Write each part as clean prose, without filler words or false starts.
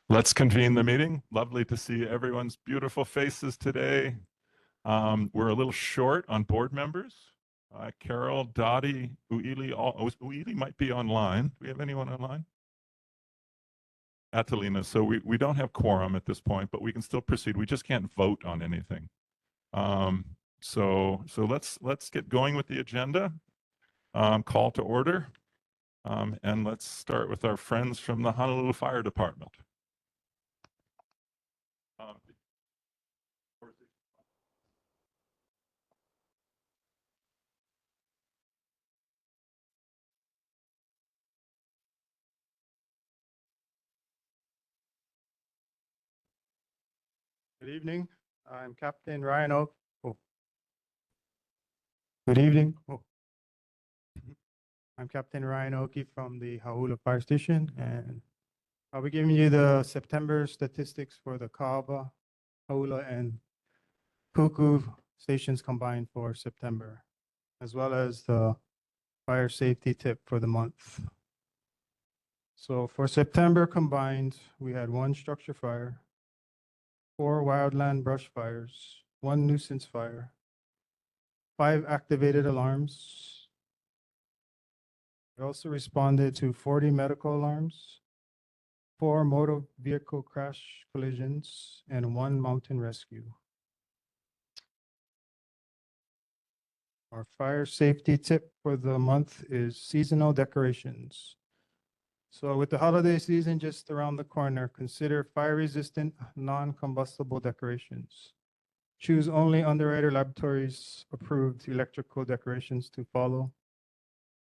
Let's convene the meeting. Lovely to see everyone's beautiful faces today. We're a little short on board members. Carol, Dottie, Uili, Uili might be online. Do we have anyone online? Atalina. So we don't have quorum at this point, but we can still proceed. We just can't vote on anything. So let's get going with the agenda. Call to order. And let's start with our friends from the Honolulu Fire Department. Good evening. I'm Captain Ryan Oak. Oh. Good evening. Oh. I'm Captain Ryan Oki from the Hauula Fire Station, and I'll be giving you the September statistics for the Kaaba, Hauula, and Puku stations combined for September, as well as the fire safety tip for the month. So for September combined, we had 1 structure fire, 4 wildland brush fires, 1 nuisance fire, 5 activated alarms. We also responded to 40 medical alarms, 4 motor vehicle crash collisions, and 1 mountain rescue. Our fire safety tip for the month is seasonal decorations. So with the holiday season just around the corner, consider fire-resistant, non-combustible decorations. Choose only Underwriter Laboratories approved electrical decorations to follow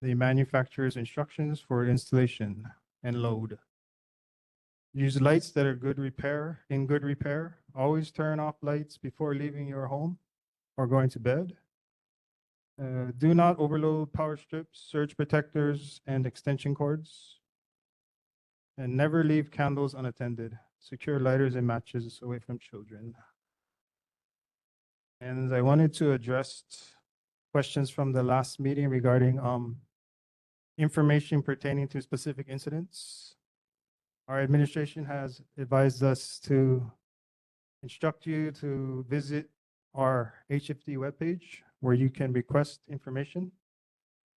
the manufacturer's instructions for installation and load. Use lights that are in good repair. Always turn off lights before leaving your home or going to bed. Do not overload power strips, surge protectors, and extension cords. And never leave candles unattended. Secure lighters and matches away from children. And I wanted to address questions from the last meeting regarding information pertaining to specific incidents. Our administration has advised us to instruct you to visit our HFD webpage where you can request information.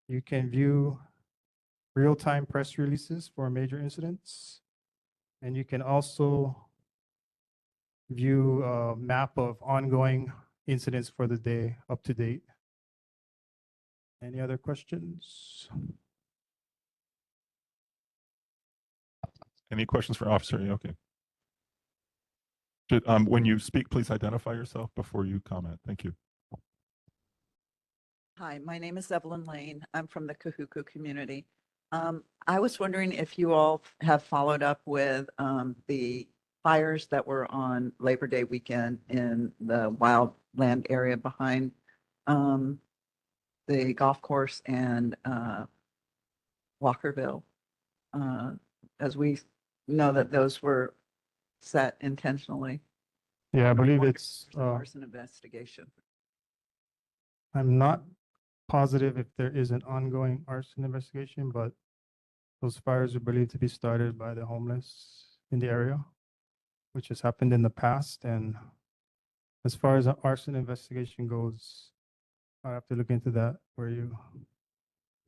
You can view real-time press releases for major incidents. And you can also view a map of ongoing incidents for the day up to date. Any other questions? Any questions for Officer Aoki? When you speak, please identify yourself before you comment. Thank you. Hi, my name is Evelyn Lane. I'm from the Kahuku community. I was wondering if you all have followed up with the fires that were on Labor Day weekend in the wildland area behind the golf course and Walkerville, as we know that those were set intentionally. Yeah, I believe it's Arson investigation. I'm not positive if there is an ongoing arson investigation, but those fires are believed to be started by the homeless in the area, which has happened in the past. And as far as an arson investigation goes, I have to look into that for you.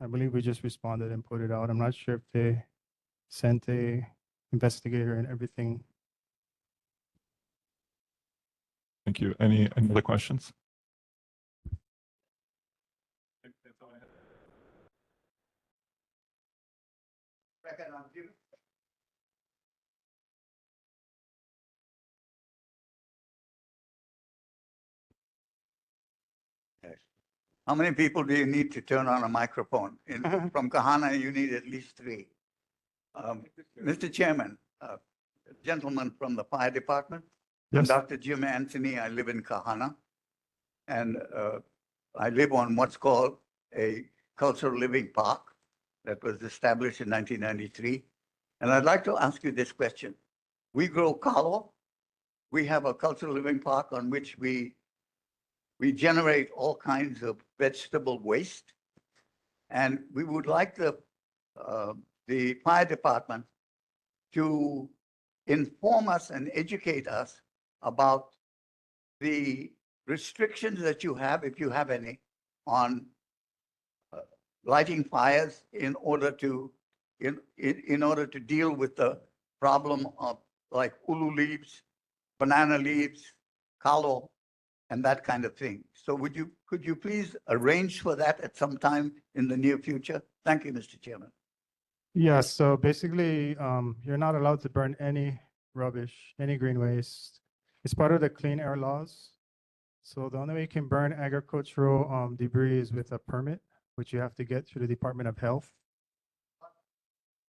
I believe we just responded and put it out. I'm not sure if they sent a investigator and everything. Thank you. Any other questions? How many people do you need to turn on a microphone? From Kahana, you need at least 3. Mr. Chairman, gentleman from the fire department. Yes. I'm Dr. Jim Anthony. I live in Kahana. And I live on what's called a cultural living park that was established in 1993. And I'd like to ask you this question. We grow kalo. We have a cultural living park on which we generate all kinds of vegetable waste. And we would like the the fire department to inform us and educate us about the restrictions that you have, if you have any, on lighting fires in order to deal with the problem of like ulu leaves, banana leaves, kalo, and that kind of thing. So could you please arrange for that at some time in the near future? Thank you, Mr. Chairman. Yes, so basically, you're not allowed to burn any rubbish, any green waste. It's part of the clean air laws. So the only way you can burn agricultural debris is with a permit, which you have to get through the Department of Health.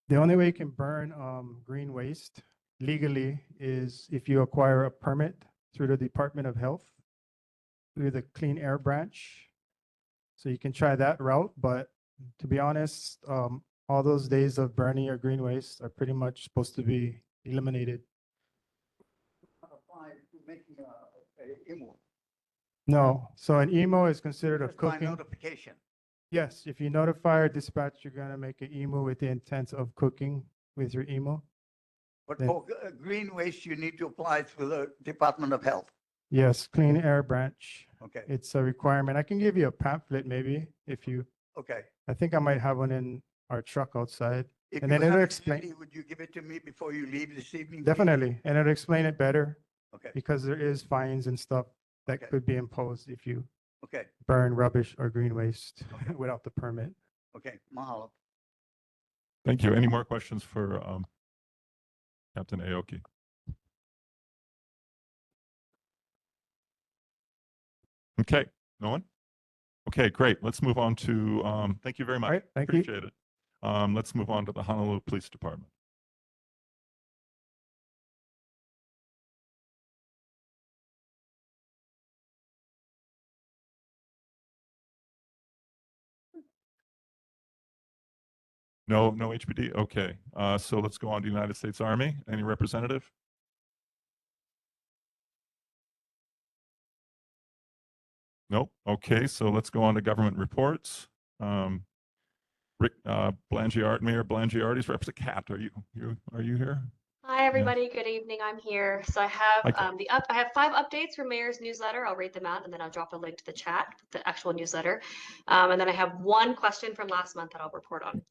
The only way you can burn green waste legally is if you acquire a permit through the Department of Health, through the Clean Air Branch. So you can try that route, but to be honest, all those days of burning your green waste are pretty much supposed to be eliminated. No, so an emo is considered a Just by cooking. notification. Yes, if you notify our dispatch, you're gonna make an emo with the intent of cooking with your emo. But Then- for green waste, you need to apply through the Department of Health. Yes, Clean Air Branch. Okay, It's a requirement. I can give you a pamphlet maybe if you, okay. I think I might have one in our truck outside. If And you then it'll have it explain- handy, would you give it to me before you leave this evening? please? Definitely, and it'll explain it better Okay, because there is fines and stuff that Okay. could be imposed if you okay, burn rubbish or green waste Okay. without the permit. okay. Mahalo. Thank you. Any more questions for Captain Aoki? Okay, no one? Okay, great. Let's move on to, thank you very All much. right, thank you. Appreciate it. Let's move on to the Honolulu Police Department. No, no HPD? Okay. So let's go on to United States Army. Any representative? Nope. Okay, so let's go on to government reports. Rick Mayor Blangiardi's representative. Kat, are you here? Hi, everybody. Good evening. I'm here. So I Hi, have Kat. I have 5 updates from Mayor's newsletter. I'll read them out and then I'll drop a link to the chat, the actual newsletter. And then I have 1 question from last month that I'll report on.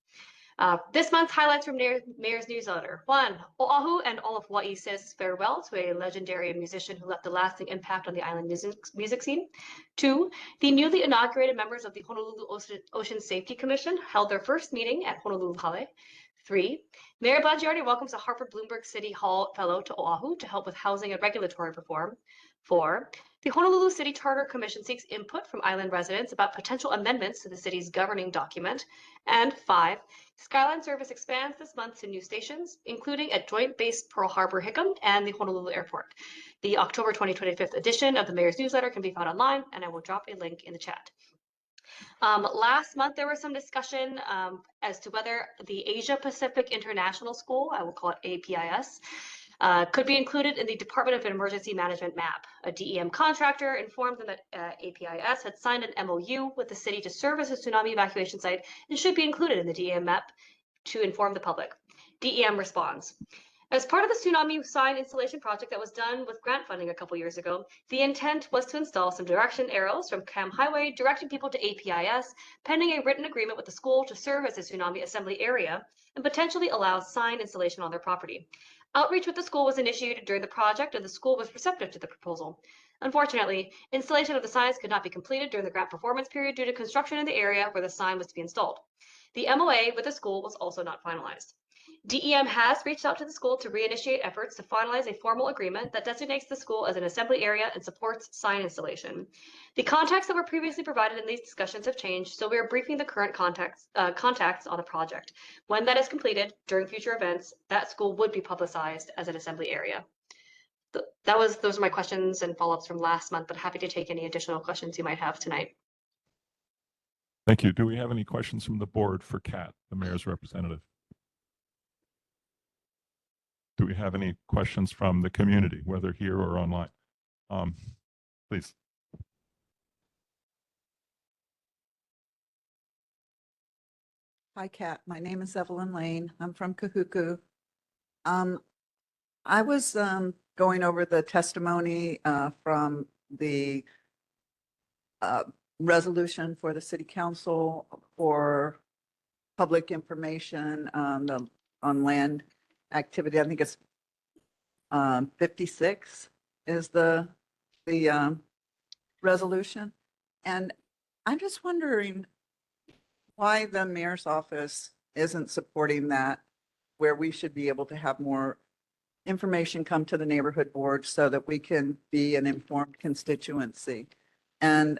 This month's highlights from Mayor's newsletter. 1, Oahu and all of Hawaii says farewell to a legendary musician who left a lasting impact on the island music scene. 2, the newly inaugurated members of the Honolulu Ocean Safety Commission held their first meeting at Honolulu Hale. 3, Mayor Blangiardi welcomes a Harvard Bloomberg City Hall Fellow to Oahu to help with housing and regulatory reform. 4, the Honolulu City Charter Commission seeks input from island residents about potential amendments to the city's governing document. And 5, Skyline Service expands this month to new stations, including at Joint Base Pearl Harbor Hickam and the Honolulu Airport. The October 2025 edition of the Mayor's newsletter can be found online, and I will drop a link in the chat. Last month, there was some discussion as to whether the Asia Pacific International School, I will call it APIS, could be included in the Department of Emergency Management map. A DEM contractor informed them that APIS had signed an MOU with the city to serve as a tsunami evacuation site and should be included in the DEM map to inform the public. DEM responds. As part of the tsunami sign installation project that was done with grant funding a couple years ago, the intent was to install some direction arrows from Cam Highway directing people to APIS, pending a written agreement with the school to serve as a tsunami assembly area and potentially allow sign installation on their property. Outreach with the school was initiated during the project and the school was receptive to the proposal. Unfortunately, installation of the signs could not be completed during the grant performance period due to construction in the area where the sign was to be installed. The MOA with the school was also not finalized. DEM has reached out to the school to reinitiate efforts to finalize a formal agreement that designates the school as an assembly area and supports sign installation. The contacts that were previously provided in these discussions have changed, so we are briefing the current contacts on the project. When that is completed, during future events, that school would be publicized as an assembly area. Those are my questions and follow-ups from last month, but happy to take any additional questions you might have tonight. Thank you. Do we have any questions from the board for Kat, the mayor's representative? Do we have any questions from the community, whether here or online? Please. Hi, Kat. My name is Evelyn Lane. I'm from Kahuku. I was going over the testimony from the uh, resolution for the city council for public information on land activity. I think it's 56 is the resolution. And I'm just wondering why the mayor's office isn't supporting that, where we should be able to have more information come to the neighborhood board so that we can be an informed constituency. And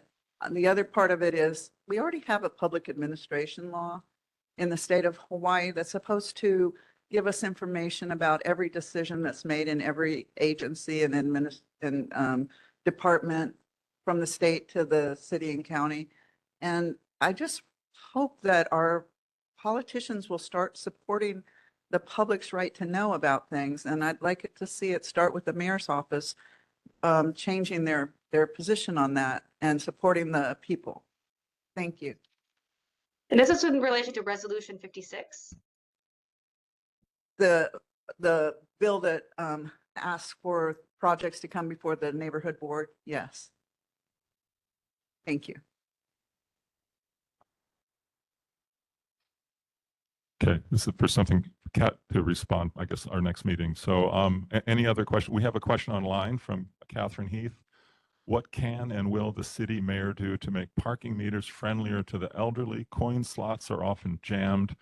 the other part of it is we already have a public administration law in the state of Hawaii that's supposed to give us information about every decision that's made in every agency and department from the state to the city and county. And I just hope that our politicians will start supporting the public's right to know about things. And I'd like it to see it start with the mayor's office, changing their position on that and supporting the people. Thank you. And this is in relation to Resolution 56. The bill that asks for projects to come before the neighborhood board, yes. Thank you. Okay, this is for something for Kat to respond, I guess, our next meeting. So any other question? We have a question online from Catherine Heath. What can and will the city mayor do to make parking meters friendlier to the elderly? Coin slots are often jammed.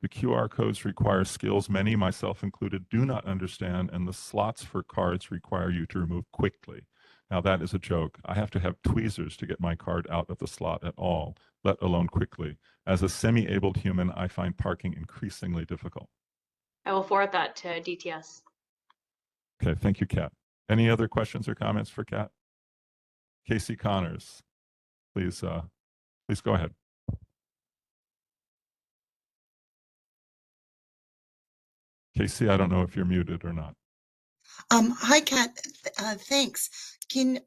The QR codes require skills many, myself included, do not understand, and the slots for cards require you to remove quickly. Now that is a joke. I have to have tweezers to get my card out of the slot at all, let alone quickly. As a semi-abled human, I find parking increasingly difficult. I will forward that to DTS. Okay, thank you, Kat. Any other questions or comments for Kat? Casey Connors, please go ahead. Casey, I don't know if you're muted or not. Hi, Kat. Thanks. Can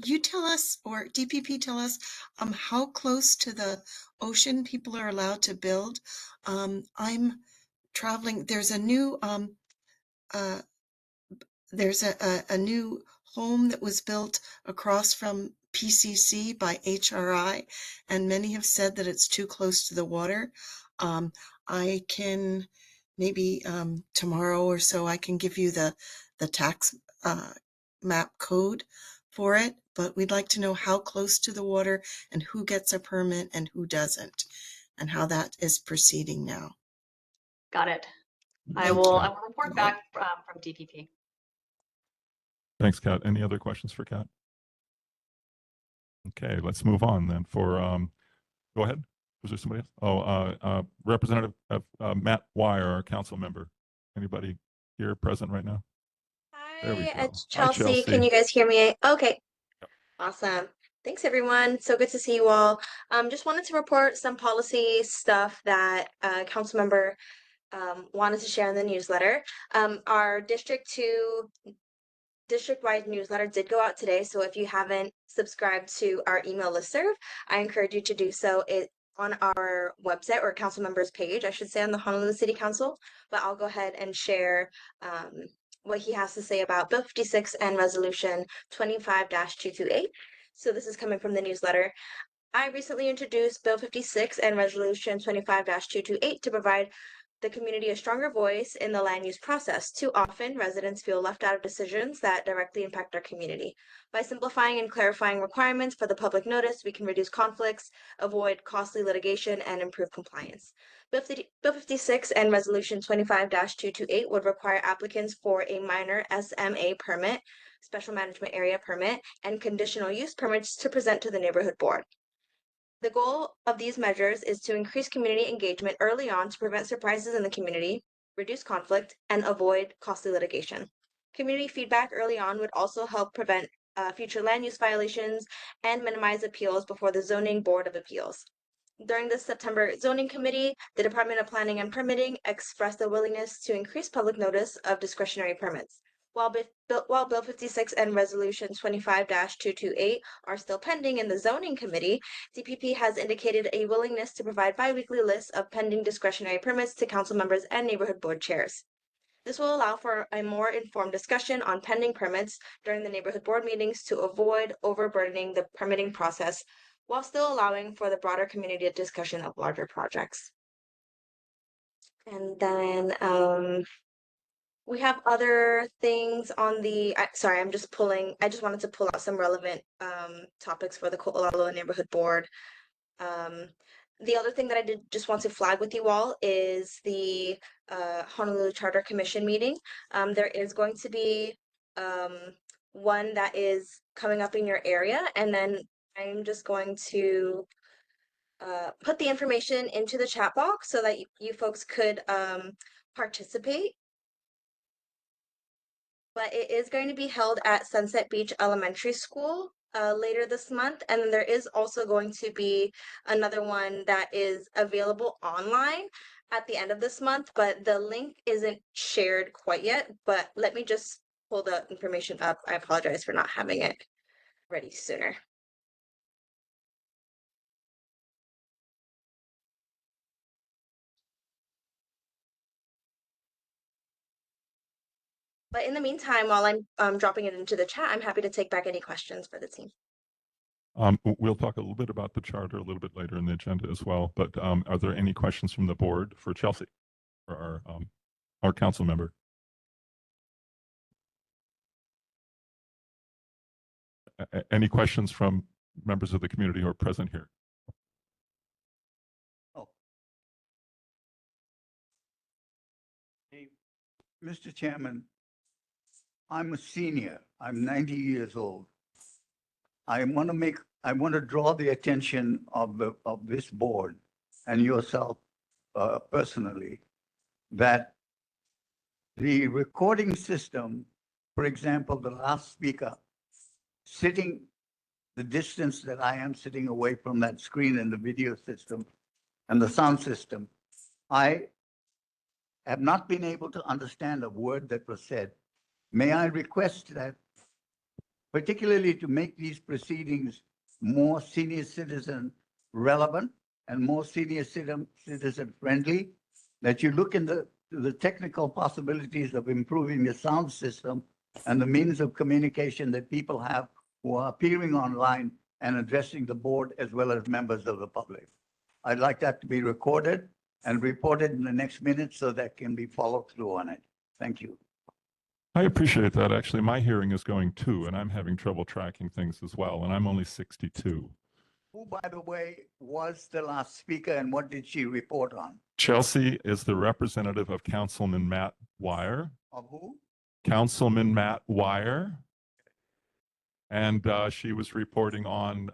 you tell us, or DPP tell us, how close to the ocean people are allowed to build? I'm traveling. There's a new a new home that was built across from PCC by HRI, and many have said that it's too close to the water. I can maybe tomorrow or so I can give you the tax map code for it, but we'd like to know how close to the water and who gets a permit and who doesn't, and how that is proceeding now. Got it. I Thank will you. report back from DPP. Thanks, Kat. Any other questions for Kat? Okay, let's move on then for, go ahead. Was there somebody else? Oh, Representative Matt Wire, our council member. Anybody here present right now? There we Hi, go. it's Hi, Chelsea. Can you guys hear me? Okay, Yep. awesome. Thanks, everyone. So good to see you all. Just wanted to report some policy stuff that council member wanted to share in the newsletter. Our district-wide newsletter did go out today, so if you haven't subscribed to our email listserv, I encourage you to do so. On our website or council members page, I should say, on the Honolulu City Council, but I'll go ahead and share what he has to say about Bill 56 and Resolution 25-228. So this is coming from the newsletter. I recently introduced Bill 56 and Resolution 25-228 to provide the community a stronger voice in the land use process. Too often, residents feel left out of decisions that directly impact our community. By simplifying and clarifying requirements for the public notice, we can reduce conflicts, avoid costly litigation, and improve compliance. Bill 56 and Resolution 25-228 would require applicants for a minor SMA permit, special management area permit, and conditional use permits to present to the neighborhood board. The goal of these measures is to increase community engagement early on to prevent surprises in the community, reduce conflict, and avoid costly litigation. Community feedback early on would also help prevent future land use violations and minimize appeals before the Zoning Board of Appeals. During the September Zoning Committee, the Department of Planning and Permitting expressed a willingness to increase public notice of discretionary permits. While Bill 56 and Resolution 25-228 are still pending in the Zoning Committee, DPP has indicated a willingness to provide biweekly lists of pending discretionary permits to council members and neighborhood board chairs. This will allow for a more informed discussion on pending permits during the neighborhood board meetings to avoid overburdening the permitting process while still allowing for the broader community discussion of larger projects. And then we have other things on the, sorry, I just wanted to pull out some relevant topics for the Olauloa Neighborhood Board. The other thing that I did just want to flag with you all is the Honolulu Charter Commission meeting. There is going to be one that is coming up in your area, and then I'm just going to put the information into the chat box so that you folks could participate. But it is going to be held at Sunset Beach Elementary School later this month. And then there is also going to be another one that is available online at the end of this month, but the link isn't shared quite yet. But let me just pull the information up. I apologize for not having it ready sooner. But in the meantime, while I'm dropping it into the chat, I'm happy to take back any questions for the team. We'll talk a little bit about the charter a little bit later in the agenda as well, but are there any questions from the board for Chelsea or our council member? Any questions from members of the community who are present here? Oh. Hey, Mr. Chairman, I'm a senior. I'm 90 years old. I want to draw the attention of this board and yourself personally that the recording system, for example, the last speaker sitting the distance that I am sitting away from that screen in the video system and the sound system, I have not been able to understand a word that was said. May I request that, particularly to make these proceedings more senior citizen relevant and more senior citizen friendly, that you look into the technical possibilities of improving the sound system and the means of communication that people have who are appearing online and addressing the board as well as members of the public. I'd like that to be recorded and reported in the next minute so that can be followed through on it. Thank you. I appreciate that. Actually, my hearing is going too, and I'm having trouble tracking things as well, and I'm only 62. Who, by the way, was the last speaker and what did she report on? Chelsea is the representative of Councilman Matt Wire. Of who? Councilman Matt Wire. And she was reporting on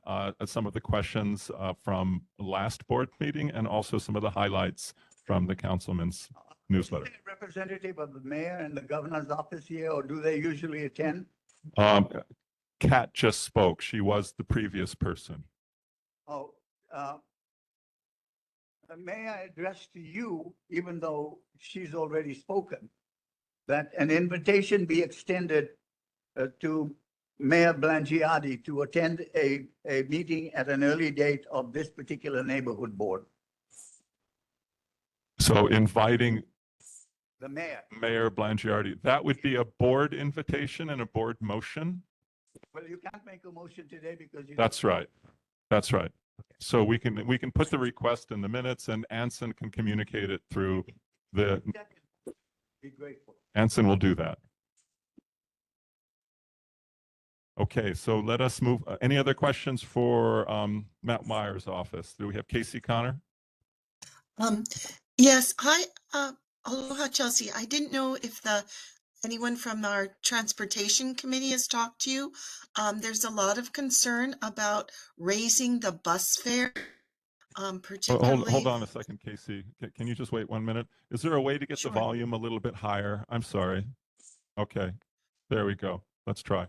some of the questions from last board meeting and also some of the highlights from the councilman's newsletter. Is there a representative of the mayor and the governor's office here, or do they usually attend? Kat just spoke. She was the previous person. Oh, may I address to you, even though she's already spoken, that an invitation be extended to Mayor Blangiardi to attend a meeting at an early date of this particular neighborhood board. So inviting The mayor. Mayor Blangiardi, that would be a board invitation and a board motion? Well, you can't make a motion today because you. That's right. That's right. So we can put the request in the minutes and Anson can communicate it through the. Be grateful. Anson will do that. Okay, so let us move. Any other questions for Matt Meyer's office? Do we have Casey Connor? Yes, hi, aloha, Chelsea. I didn't know if anyone from our transportation committee has talked to you. There's a lot of concern about raising the bus fare, particularly. Hold on a second, Casey. Can you just wait 1 minute? Is there a way to get Sure. the volume a little bit higher? I'm sorry. Okay, there we go. Let's try.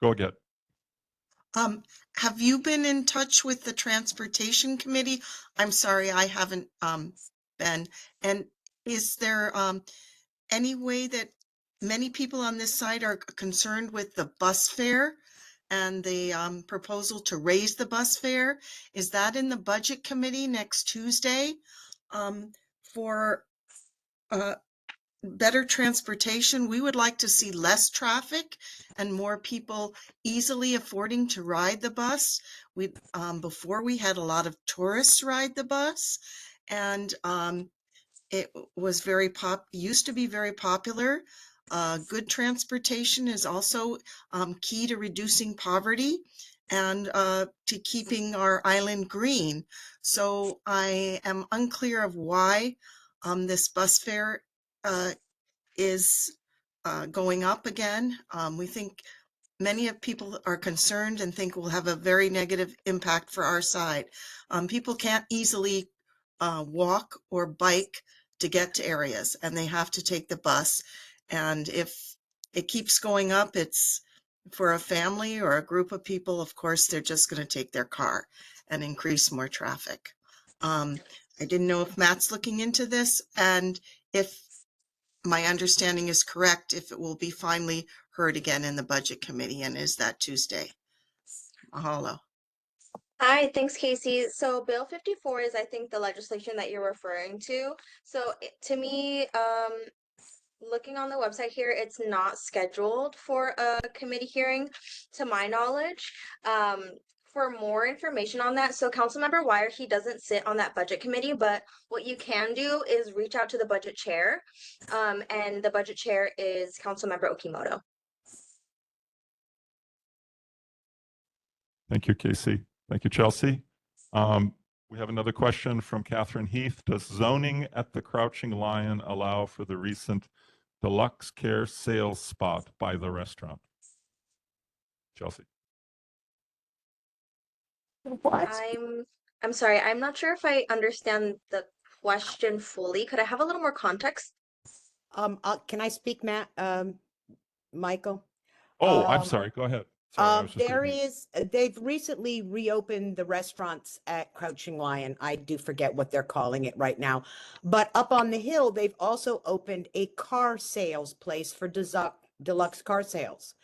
Go again. Have you been in touch with the transportation committee? I'm sorry, I haven't been. And is there any way that many people on this side are concerned with the bus fare and the proposal to raise the bus fare. Is that in the budget committee next Tuesday? For better transportation, we would like to see less traffic and more people easily affording to ride the bus. We before we had a lot of tourists ride the bus, and it was used to be very popular. Good transportation is also key to reducing poverty and to keeping our island green. So I am unclear of why this bus fare is going up again. We think many of people are concerned and think will have a very negative impact for our side. People can't easily walk or bike to get to areas, and they have to take the bus. And if it keeps going up, it's for a family or a group of people, of course, they're just going to take their car and increase more traffic. I didn't know if Matt's looking into this, and if my understanding is correct, if it will be finally heard again in the budget committee, and is that Tuesday? Mahalo. Hi, thanks, Casey. So Bill 54 is, I think, the legislation that you're referring to. So to me, looking on the website here, it's not scheduled for a committee hearing, to my knowledge. For more information on that, so Councilmember Wire, he doesn't sit on that budget committee, but what you can do is reach out to the budget chair, and the budget chair is Councilmember Okimoto. Thank you, Casey. Thank you, Chelsea. We have another question from Catherine Heath. Does zoning at the Crouching Lion allow for the recent deluxe care sales spot by the restaurant? Chelsea. I'm sorry, I'm not sure if I understand the question fully. Could I have a little more context? Can I speak, Matt? Michael? Oh, I'm sorry. Go ahead. Sorry, I was just There reading. they've recently reopened the restaurants at Crouching Lion. I do forget what they're calling it right now. But up on the hill, they've also opened a car sales place for deluxe car sales.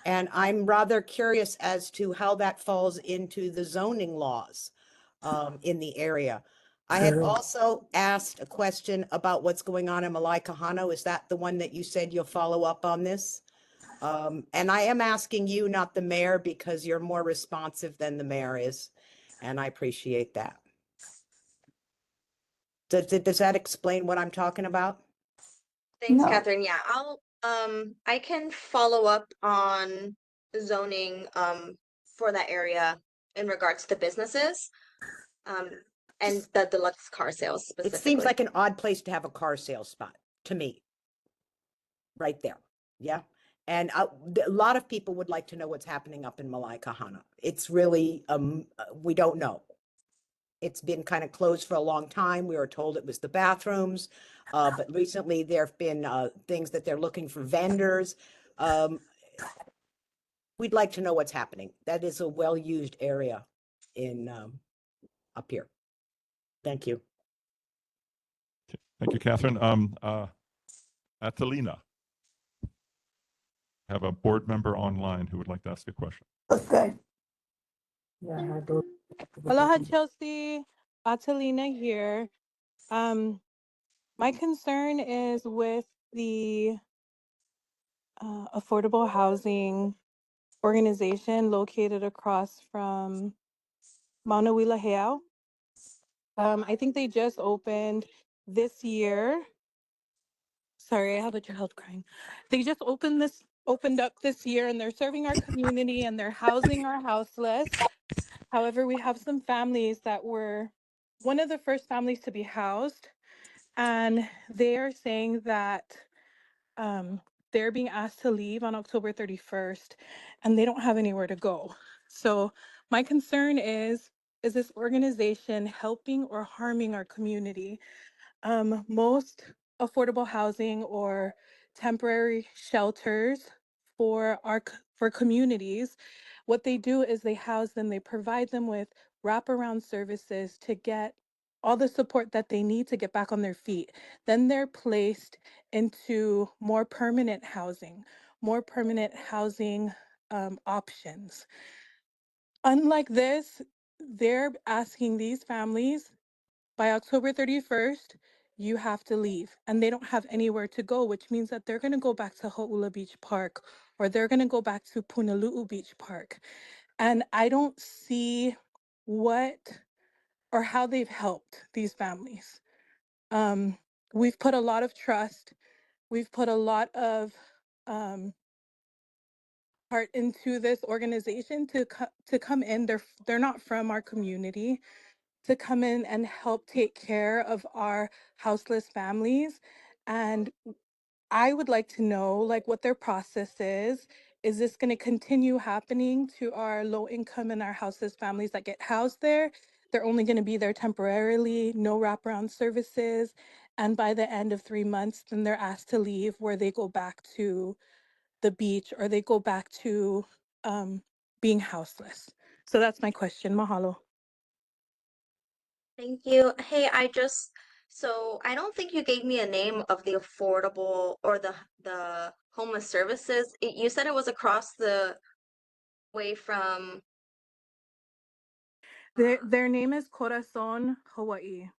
And I'm rather curious as to how that falls into the zoning laws in the area. I had also asked a question about what's going on in Malai Kahano. Is that the one that you said you'll follow up on this? And I am asking you, not the mayor, because you're more responsive than the mayor is, and I appreciate that. Does that explain what I'm talking about? Thanks, Catherine. Yeah, I can follow up on zoning for that area in regards to businesses and the deluxe car sales It specifically. seems like an odd place to have a car sales spot to me. Right there. Yeah. And a lot of people would like to know what's happening up in Malai Kahana. It's really, we don't know. It's been kind of closed for a long time. We were told it was the bathrooms, but recently there have been things that they're looking for vendors. We'd like to know what's happening. That is a well-used area in up here. Thank you. Thank you, Catherine. Atalina. I have a board member online who would like to ask a question. Okay. Aloha, Chelsea. Atalina here. My concern is with the affordable housing organization located across from Mauna Wila Heao. I think they just opened this year. Sorry, I have a child crying. They just opened up this year, and they're serving our community and they're housing our houseless. However, we have some families that were one of the first families to be housed, and they are saying that they're being asked to leave on October 31st, and they don't have anywhere to go. So my concern is this organization helping or harming our community? Most affordable housing or temporary shelters for communities, what they do is they house them, they provide them with wraparound services to get all the support that they need to get back on their feet. Then they're placed into more permanent housing options. Unlike this, they're asking these families by October 31st, you have to leave. And they don't have anywhere to go, which means that they're going to go back to Hauula Beach Park or they're going to go back to Punalu'u Beach Park. And I don't see what or how they've helped these families. We've put a lot of trust, we've put a lot of heart into this organization to come in. They're not from our community, to come in and help take care of our houseless families. And I would like to know like what their process is. Is this going to continue happening to our low income and our houseless families that get housed there? They're only going to be there temporarily, no wraparound services. And by the end of 3 months, then they're asked to leave, where they go back to the beach or they go back to being houseless. So that's my question. Mahalo. Thank you. Hey, so I don't think you gave me a name of the affordable or the homeless services. You said it was across the way from, Their name is Corazon Hawaii.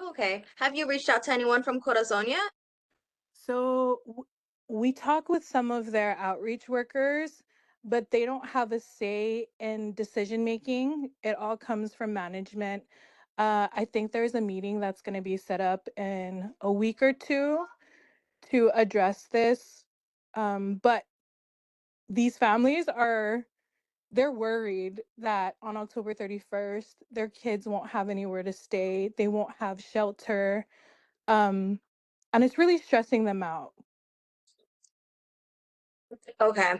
oh, okay. Have you reached out to anyone from Corazon yet? So we talk with some of their outreach workers, but they don't have a say in decision making. It all comes from management. I think there's a meeting that's going to be set up in a week or two to address this. But these families they're worried that on October 31st, their kids won't have anywhere to stay. They won't have shelter. And it's really stressing them out. Okay.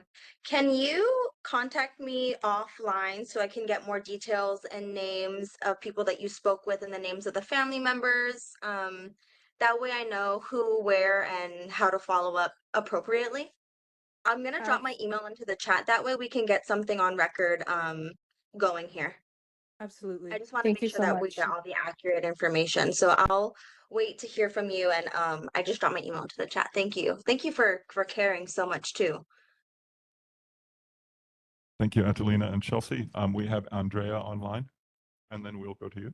Can you contact me offline so I can get more details and names of people that you spoke with and the names of the family members? That way I know who, where, and how to follow up appropriately. I'm gonna drop my email into the chat. That way we can get something on record going here. Absolutely. I just want to Thank make you sure so that we much. get all the accurate information. So I'll wait to hear from you, and I just dropped my email into the chat. Thank you. Thank you for caring so much too. Thank you, Angelina and Chelsea. We have Andrea online, and then we'll go to you.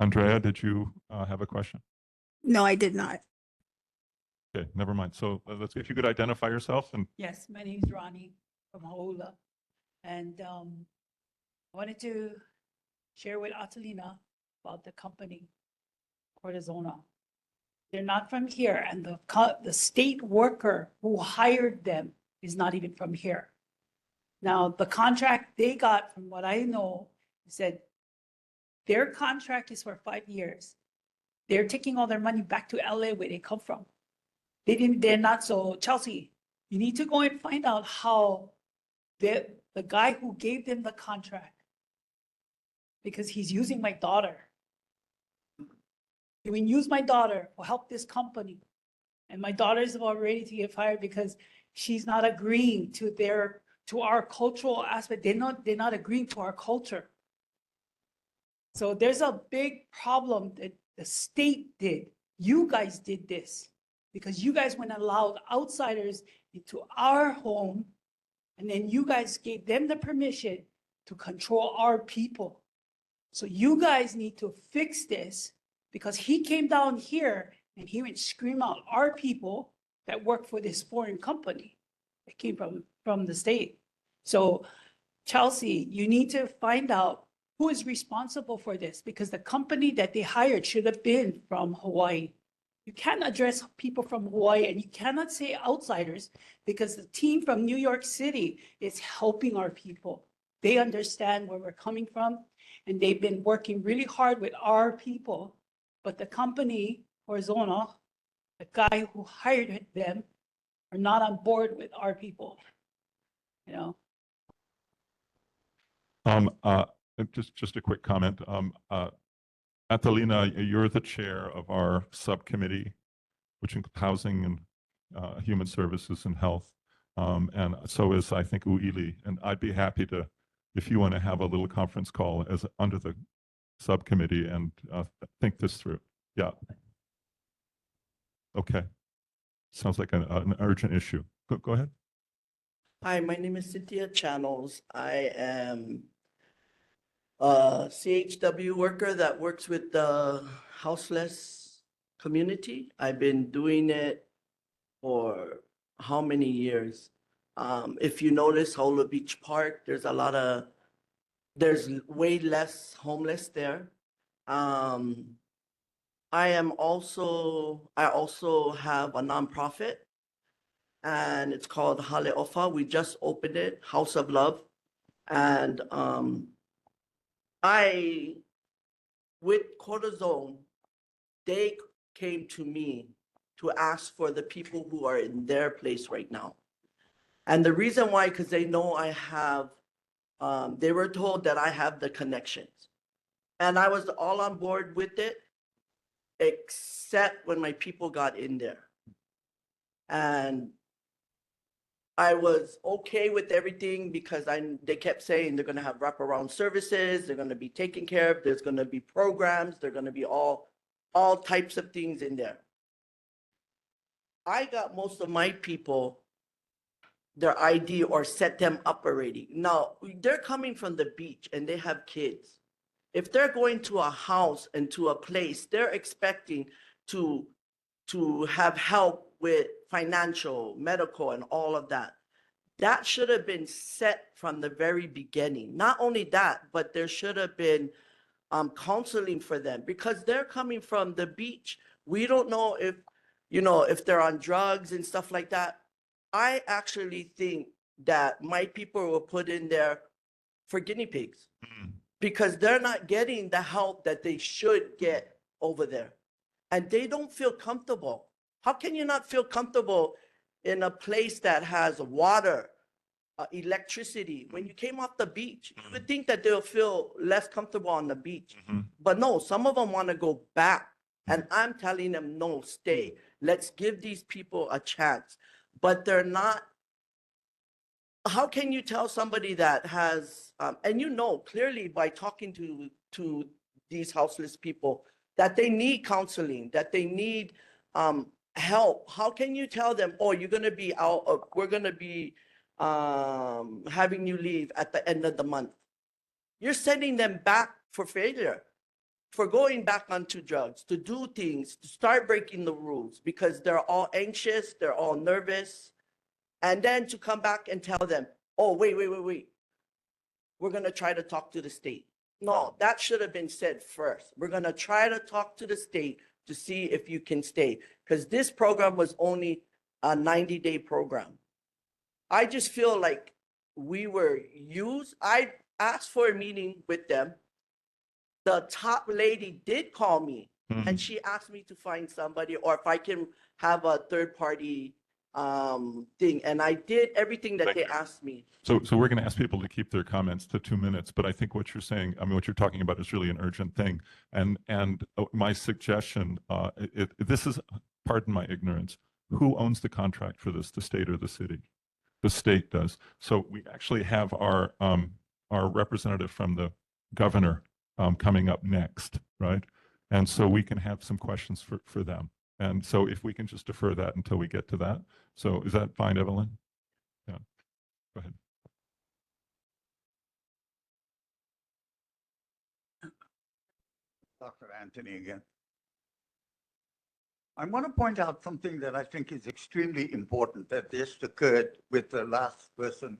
Andrea, did you have a question? No, I did not. Okay, never mind. So let's, if you could identify yourself and Yes, my name is Ronnie from Hauula. And I wanted to share with Atalina about the company, Cortisona. They're not from here, and the state worker who hired them is not even from here. Now, the contract they got, from what I know, said their contract is for 5 years. They're taking all their money back to LA where they come from. They're not. So Chelsea, you need to go and find out how the guy who gave them the contract, because he's using my daughter. He will use my daughter to help this company. And my daughter is about ready to get fired because she's not agreeing to our cultural aspect. They're not agreeing to our culture. So there's a big problem that the state did. You guys did this because you guys went and allowed outsiders into our home, and then you guys gave them the permission to control our people. So you guys need to fix this, because he came down here and he went scream out our people that work for this foreign company that came from the state. So Chelsea, you need to find out who is responsible for this, because the company that they hired should have been from Hawaii. You can't address people from Hawaii, and you cannot say outsiders, because the team from New York City is helping our people. They understand where we're coming from, and they've been working really hard with our people. But the company, Horizona, the guy who hired them, are not on board with our people. You know. just a quick comment. Atalina, you're the chair of our subcommittee, which includes housing and human services and health. And so is, I think, Uili. And I'd be happy to if you want to have a little conference call as under the subcommittee and think this through. Yeah. Okay. Sounds like an urgent issue. Go ahead. Hi, my name is Cynthia Channels. I am a CHW worker that works with the houseless community. I've been doing it for how many years? If you notice Holo Beach Park, there's way less homeless there. I also have a nonprofit and it's called Haleofa. We just opened it, House of Love. And with Cortisone, they came to me to ask for the people who are in their place right now. And the reason why, because they know I have, they were told that I have the connections. And I was all on board with it, except when my people got in there. And I was okay with everything because they kept saying they're going to have wraparound services, they're going to be taken care of, there's going to be programs, they're going to be all types of things in there. I got most of my people their ID or set them up already. Now, they're coming from the beach and they have kids. If they're going to a house and to a place, they're expecting to have help with financial, medical, and all of that. That should have been set from the very beginning. Not only that, but there should have been counseling for them because they're coming from the beach. We don't know if they're on drugs and stuff like that. I actually think that my people were put in there for guinea pigs because they're not getting the help that they should get over there. And they don't feel comfortable. How can you not feel comfortable in a place that has water, electricity? When you came off the beach, you would think that they'll feel less comfortable on the beach. But no, some of them want to go back. And I'm telling them, no, stay. Let's give these people a chance. But they're not. How can you tell somebody that has, and you know clearly by talking to these houseless people, that they need counseling, that they need help. How can you tell them, oh, you're going to be out, we're going to be having you leave at the end of the month? You're sending them back for failure, for going back onto drugs, to do things, to start breaking the rules because they're all anxious, they're all nervous. And then to come back and tell them, oh, wait. We're going to try to talk to the state. No, that should have been said first. We're going to try to talk to the state to see if you can stay. Because this program was only a 90-day program. I just feel like we were used. I asked for a meeting with them. The top lady did call me and she asked me to find somebody or if I can have a third party thing. And I did everything that they asked me. So we're going to ask people to keep their comments to 2 minutes, but I think what you're saying, I mean, what you're talking about is really an urgent thing. And my suggestion, this is, pardon my ignorance, who owns the contract for this, the state or the city? The state does. So we actually have our representative from the governor coming up next, right? And so we can have some questions for them. And so if we can just defer that until we get to that. So is that fine, Evelyn? Yeah, go ahead. Dr. Anthony again. I want to point out something that I think is extremely important that just occurred with the last person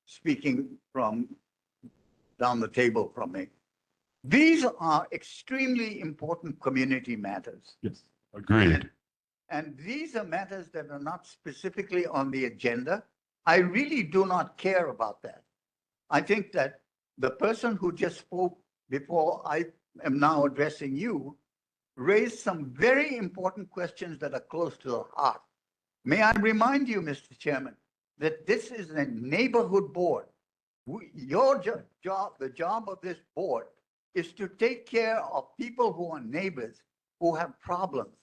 speaking from down the table from me. These are extremely important community matters. Yes, agreed. And these are matters that are not specifically on the agenda. I really do not care about that. I think that the person who just spoke before I am now addressing you raised some very important questions that are close to the heart. May I remind you, Mr. Chairman, that this is a neighborhood board. Your job, the job of this board, is to take care of people who are neighbors who have problems.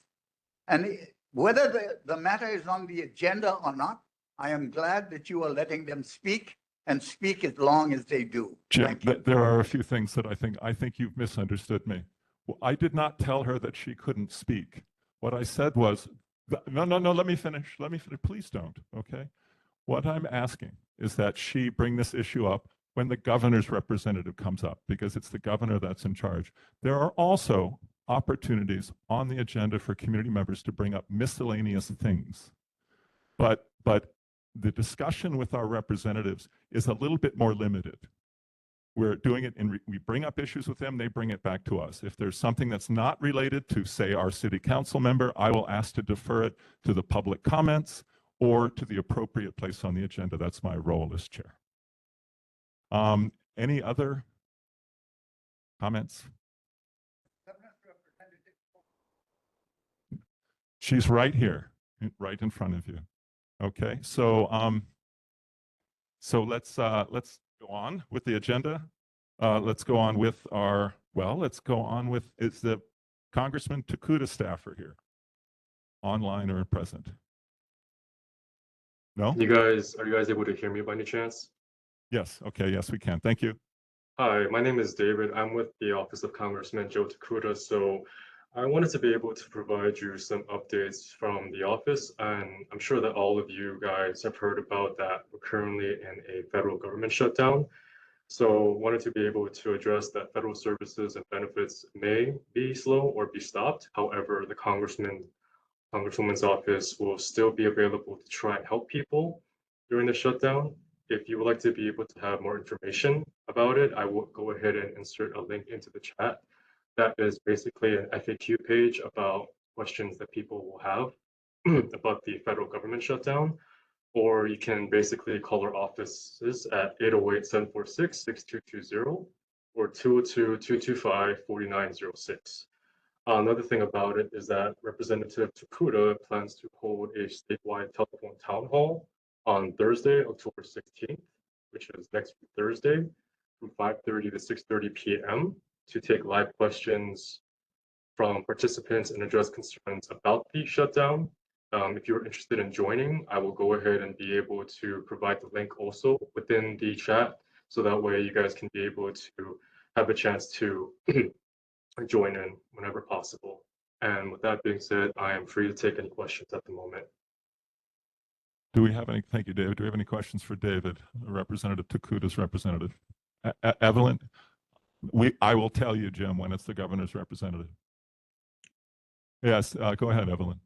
And whether the matter is on the agenda or not, I am glad that you are letting them speak and speak as long as they do. Jim, Thank you. there are a few things that I think you've misunderstood me. Well, I did not tell her that she couldn't speak. What I said was, no, let me finish. Let me finish. Please don't, okay? What I'm asking is that she bring this issue up when the governor's representative comes up, because it's the governor that's in charge. There are also opportunities on the agenda for community members to bring up miscellaneous things. But the discussion with our representatives is a little bit more limited. We're doing it and we bring up issues with them, they bring it back to us. If there's something that's not related to, say, our city council member, I will ask to defer it to the public comments or to the appropriate place on the agenda. That's my role as chair. Any other comments? She's right here, right in front of you. Okay, so let's go on with the agenda. Let's go on with is the Congressman Takuda staffer here, online or present? No? Are you guys able to hear me by any chance? Yes, okay, yes, we can. Thank you. Hi, my name is David. I'm with the Office of Congressman Joe Takuda. So I wanted to be able to provide you some updates from the office, and I'm sure that all of you guys have heard about that. We're currently in a federal government shutdown. So wanted to be able to address that federal services and benefits may be slow or be stopped. However, the Congresswoman's office will still be available to try and help people during the shutdown. If you would like to be able to have more information about it, I will go ahead and insert a link into the chat. That is basically an FAQ page about questions that people will have about the federal government shutdown. Or you can basically call our offices at 808-746-6220 or 202-225-4906. Another thing about it is that Representative Takuda plans to hold a statewide telephone town hall on Thursday, October 16th, which is next Thursday, from 5:30 to 6:30 p.m. to take live questions from participants and address concerns about the shutdown. If you're interested in joining, I will go ahead and be able to provide the link also within the chat, so that way you guys can be able to have a chance to join in whenever possible. And with that being said, I am free to take any questions at the moment. Do we have any, thank you, David. Do we have any questions for David, Representative Takuda's representative? Evelyn, I will tell you, Jim, when it's the governor's representative. Yes, go ahead, Evelyn.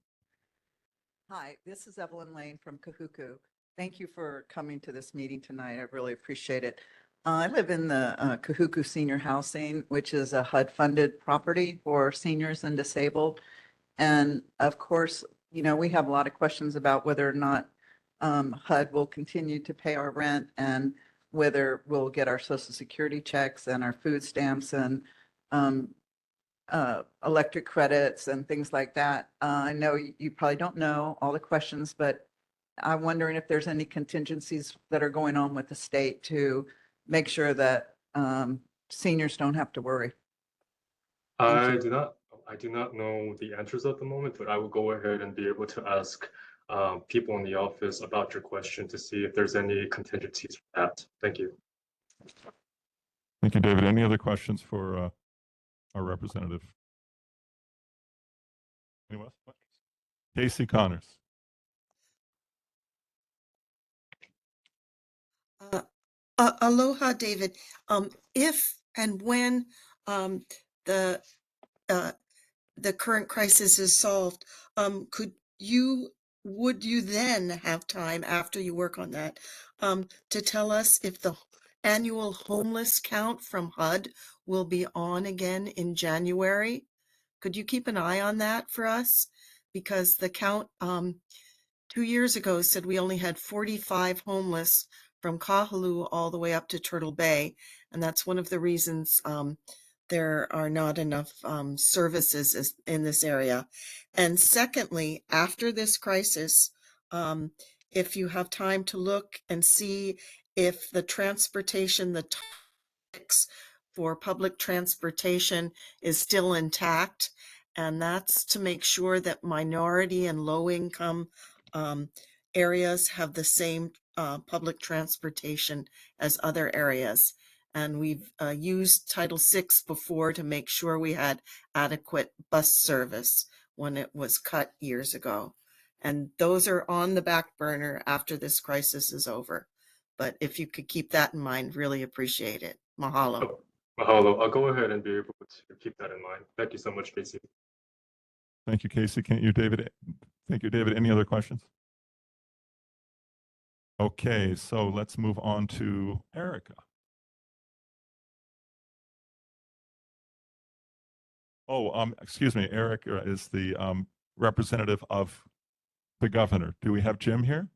Hi, this is Evelyn Lane from Kahuku. Thank you for coming to this meeting tonight. I really appreciate it. I live in the Kahuku Senior Housing, which is a HUD-funded property for seniors and disabled. And of course, you know, we have a lot of questions about whether or not HUD will continue to pay our rent and whether we'll get our Social Security checks and our food stamps and electric credits and things like that. I know you probably don't know all the questions, but I'm wondering if there's any contingencies that are going on with the state to make sure that seniors don't have to worry. I do not know the answers at the moment, but I will go ahead and be able to ask people in the office about your question to see if there's any contingencies for that. Thank you. Thank you, David. Any other questions for our representative? Anyone else? Casey Connors. Aloha, David. If and when the current crisis is solved, would you then have time after you work on that to tell us if the annual homeless count from HUD will be on again in January? Could you keep an eye on that for us? Because the count 2 years ago said we only had 45 homeless from Kahaluu all the way up to Turtle Bay. And that's one of the reasons there are not enough services in this area. And secondly, after this crisis, if you have time to look and see if the transportation, the topics for public transportation is still intact, and that's to make sure that minority and low income areas have the same public transportation as other areas. And we've used Title VI before to make sure we had adequate bus service when it was cut years ago. And those are on the back burner after this crisis is over. But if you could keep that in mind, really appreciate it. Mahalo. Oh, mahalo. I'll go ahead and be able to keep that in mind. Thank you so much, Casey. Thank you, Casey. Thank you, David. Any other questions? Okay, so let's move on to Erica. Oh, excuse me, Erica is the representative of the governor. Do we have Jim here?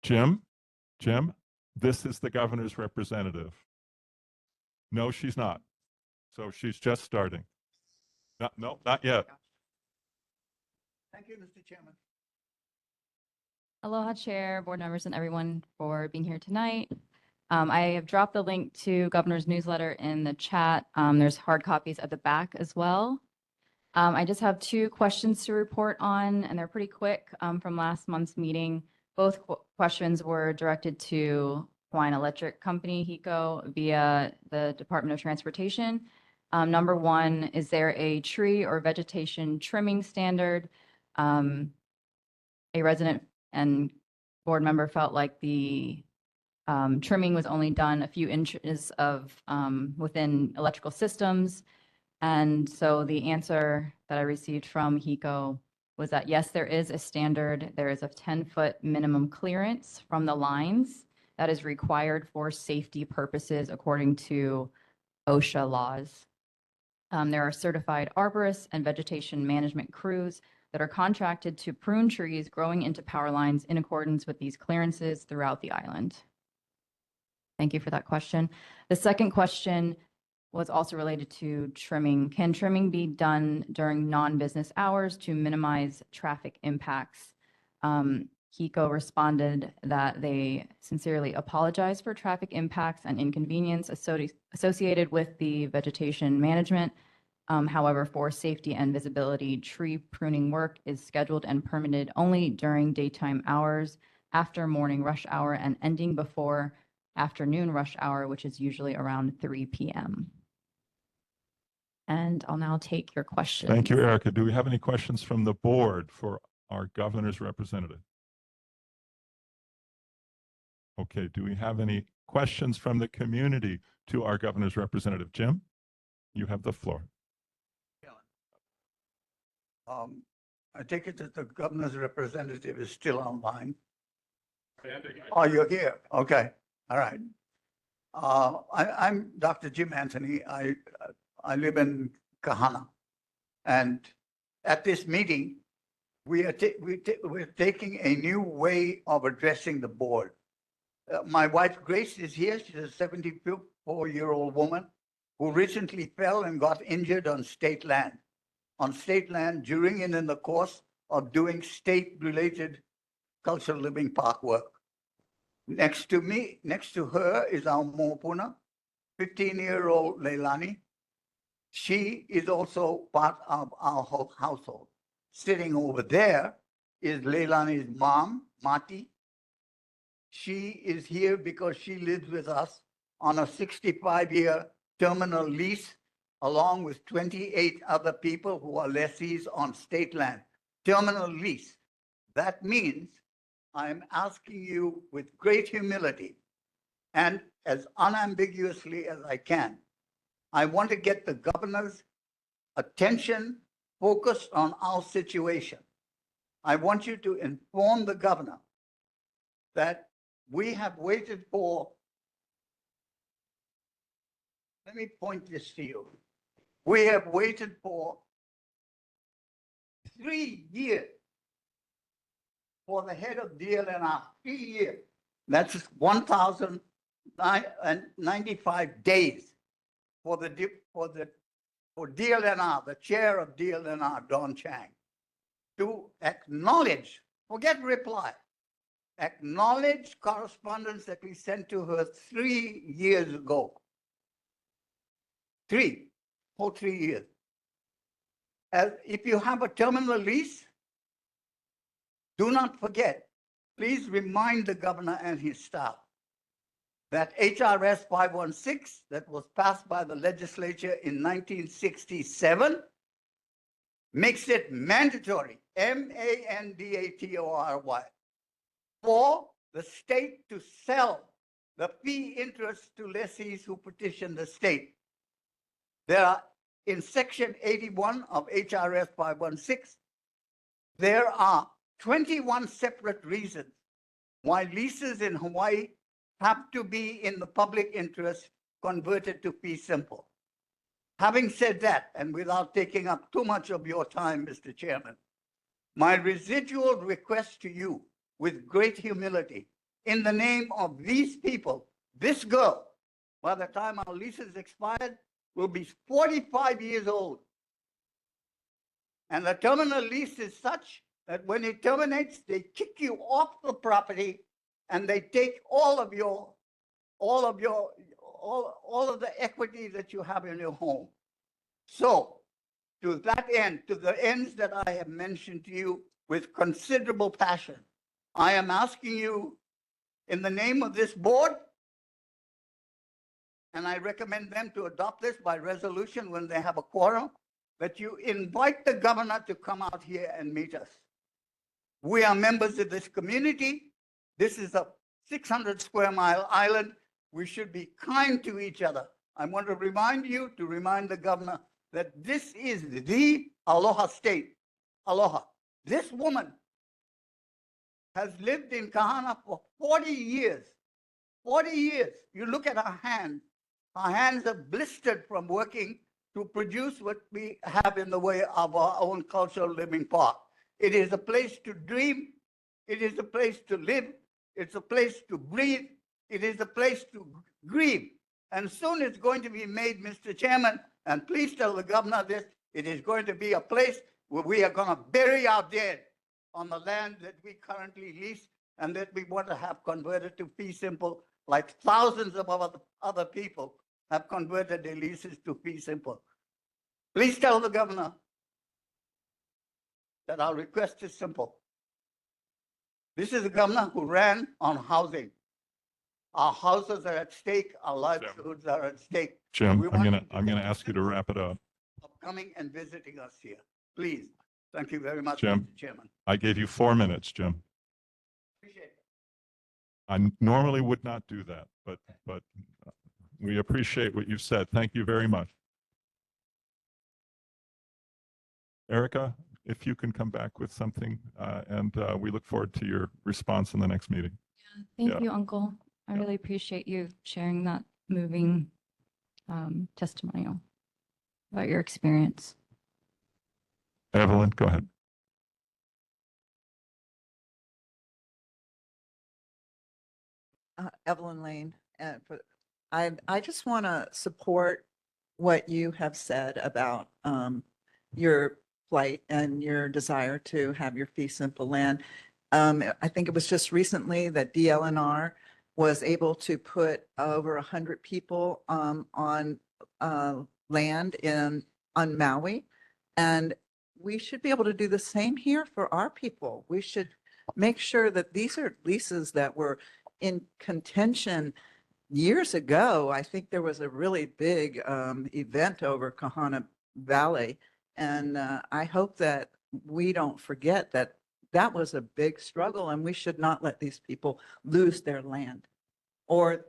Jim? This is the governor's representative. No, she's not. So she's just starting. No, not yet. Thank you, Mr. Chairman. Aloha Chair, board members, and everyone for being here tonight. I have dropped the link to Governor's newsletter in the chat. There's hard copies at the back as well. I just have 2 questions to report on, and they're pretty quick from last month's meeting. Both questions were directed to Hawaiian Electric Company, HECO, via the Department of Transportation. Number 1, is there a tree or vegetation trimming standard? A resident and board member felt like the trimming was only done a few inches of within electrical systems. And so the answer that I received from HECO was that yes, there is a standard. There is a 10-foot minimum clearance from the lines that is required for safety purposes according to OSHA laws. There are certified arborists and vegetation management crews that are contracted to prune trees growing into power lines in accordance with these clearances throughout the island. Thank you for that question. The second question was also related to trimming. Can trimming be done during non-business hours to minimize traffic impacts? HECO responded that they sincerely apologize for traffic impacts and inconvenience associated with the vegetation management. However, for safety and visibility, tree pruning work is scheduled and permitted only during daytime hours, after morning rush hour, and ending before afternoon rush hour, which is usually around 3 p.m. And I'll now take your questions. Thank you, Erica. Do we have any questions from the board for our governor's representative? Okay, do we have any questions from the community to our governor's representative? Jim, you have the floor. I take it that the governor's representative is still online. Oh, you're here. Okay. All right. I'm Dr. Jim Anthony. I live in Kahana. And at this meeting, we're taking a new way of addressing the board. My wife, Grace, is here. She's a 74-year-old woman who recently fell and got injured on state land. During and in the course of doing state-related cultural living park work. Next to her is our Mopuna, 15-year-old Leilani. She is also part of our household. Sitting over there is Leilani's mom, Mati. She is here because she lives with us on a 65-year terminal lease, along with 28 other people who are lessees on state land. Terminal lease. That means I'm asking you with great humility and as unambiguously as I can, I want to get the governor's attention focused on our situation. I want you to inform the governor that we have waited for, let me point this to you. We have waited for 3 years for the head of DLNR, 3 years. That's 1,095 days for DLNR, the chair of DLNR, Don Chang, to acknowledge, forget reply, acknowledge correspondence that we sent to her 3 years ago. 3 years. If you have a terminal lease, do not forget please remind the governor and his staff that HRS 516 that was passed by the legislature in 1967 makes it mandatory, mandatory, for the state to sell the fee interest to lessees who petition the state. There are, in section 81 of HRS 516, there are 21 separate reasons why leases in Hawaii have to be in the public interest converted to fee simple. Having said that, and without taking up too much of your time, Mr. Chairman, my residual request to you with great humility, in the name of these people, this girl, by the time our lease is expired, will be 45 years old. And the terminal lease is such that when it terminates, they kick you off the property and they take all of the equity that you have in your home. So to that end, to the ends that I have mentioned to you with considerable passion, I am asking you in the name of this board, and I recommend them to adopt this by resolution when they have a quorum, that you invite the governor to come out here and meet us. We are members of this community. This is a 600 square mile island. We should be kind to each other. I want to remind the governor that this is the Aloha state. Aloha. This woman has lived in Kahana for 40 years. 40 years. You look at her hands. Her hands are blistered from working to produce what we have in the way of our own cultural living park. It is a place to dream. It is a place to live. It's a place to breathe. It is a place to grieve. And soon it's going to be made, Mr. Chairman, and please tell the governor this, it is going to be a place where we are going to bury our dead on the land that we currently lease and that we want to have converted to fee simple, like thousands of other people have converted their leases to fee simple. Please tell the governor that our request is simple. This is a governor who ran on housing. Our houses are at stake. Our livelihoods are at stake. Jim, We I'm want gonna ask you to wrap it up. of coming and visiting us here. Please. Thank you very much, Jim. Mr. Chairman. I gave you 4 minutes, Jim. Appreciate it. I normally would not do that, but we appreciate what you've said. Thank you very much. Erica, if you can come back with something, and we look forward to your response in the next meeting. Thank Yeah. you, Uncle. I Yeah. really appreciate you sharing that moving testimonial about your experience. Evelyn, go ahead. Evelyn Lane, and I just want to support what you have said about your plight and your desire to have your fee simple land. I think it was just recently that DLNR was able to put over 100 people on land on Maui, and we should be able to do the same here for our people. We should make sure that these are leases that were in contention years ago. I think there was a really big event over Kahana Valley, and I hope that we don't forget that that was a big struggle, and we should not let these people lose their land or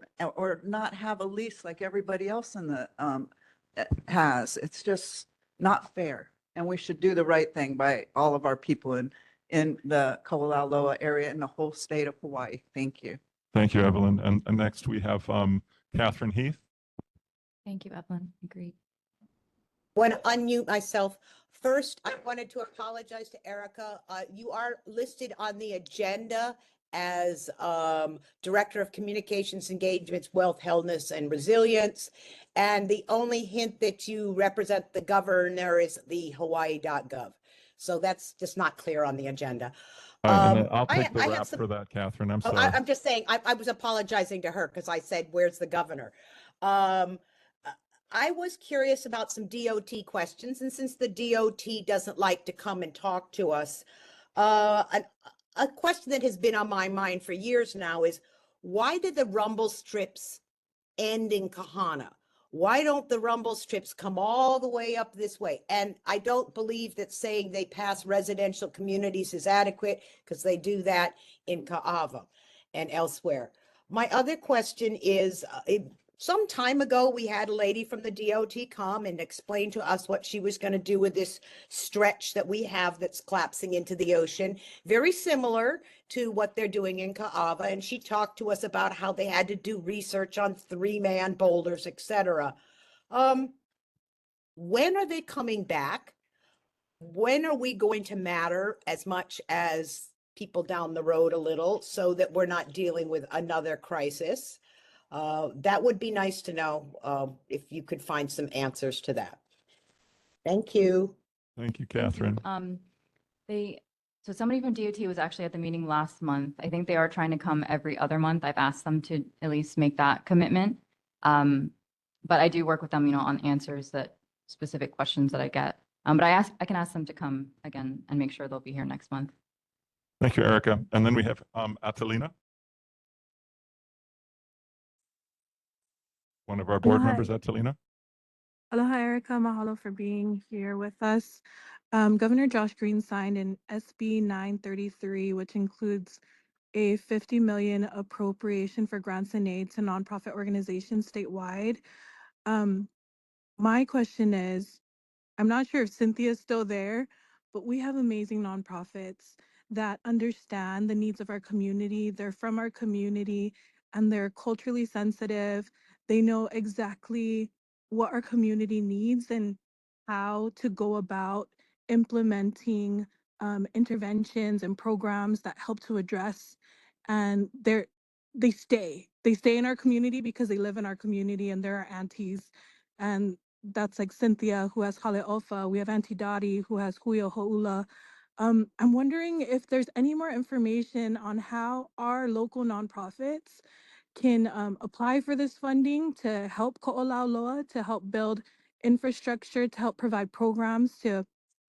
not have a lease like everybody else in the has. It's just not fair, and we should do the right thing by all of our people in the Olauloa area and the whole state of Hawaii. Thank you. Thank you, Evelyn. And next we have Catherine Heath. Thank you, Evelyn. Agreed. Want to unmute myself. First, I wanted to apologize to Erica. You are listed on the agenda as Director of Communications Engagements, Wealth, Wellness, and Resilience. And the only hint that you represent the governor is the Hawaii.gov. So that's just not clear on the agenda. And I'll take the I have rap some- for that, Catherine. I'm Oh, sorry. I'm just saying, I was apologizing to her because I said, where's the governor? I was curious about some DOT questions, and since the DOT doesn't like to come and talk to us, a question that has been on my mind for years now is, why did the rumble strips end in Kahana? Why don't the rumble strips come all the way up this way? And I don't believe that saying they pass residential communities is adequate, because they do that in Kaava and elsewhere. My other question is, some time ago, we had a lady from the DOT come and explain to us what she was going to do with this stretch that we have that's collapsing into the ocean, very similar to what they're doing in Kaava. And she talked to us about how they had to do research on 3-man boulders, etc. When are they coming back? When are we going to matter as much as people down the road a little, so that we're not dealing with another crisis? That would be nice to know, if you could find some answers to that. Thank you. Thank you, Thank you. Catherine. So somebody from DOT was actually at the meeting last month. I think they are trying to come every other month. I've asked them to at least make that commitment. But I do work with them, on answers that specific questions that I get. But I can ask them to come again and make sure they'll be here next month. Thank you, Erica. And then we have Atalina, one of our board Aloha. members, Atalina. Aloha, Erica. Mahalo for being here with us. Governor Josh Green signed an SB 933, which includes a $50 million appropriation for grants and aid to nonprofit organizations statewide. My question is, I'm not sure if Cynthia's still there, but we have amazing nonprofits that understand the needs of our community. They're from our community and they're culturally sensitive. They know exactly what our community needs and how to go about implementing interventions and programs that help to address. And they stay in our community because they live in our community, and they're our aunties. And that's like Cynthia, who has Hale'ofa. We have Auntie Dottie, who has Huio Ho'ula. I'm wondering if there's any more information on how our local nonprofits can apply for this funding to help Ko'olauloa, to help build infrastructure, to help provide programs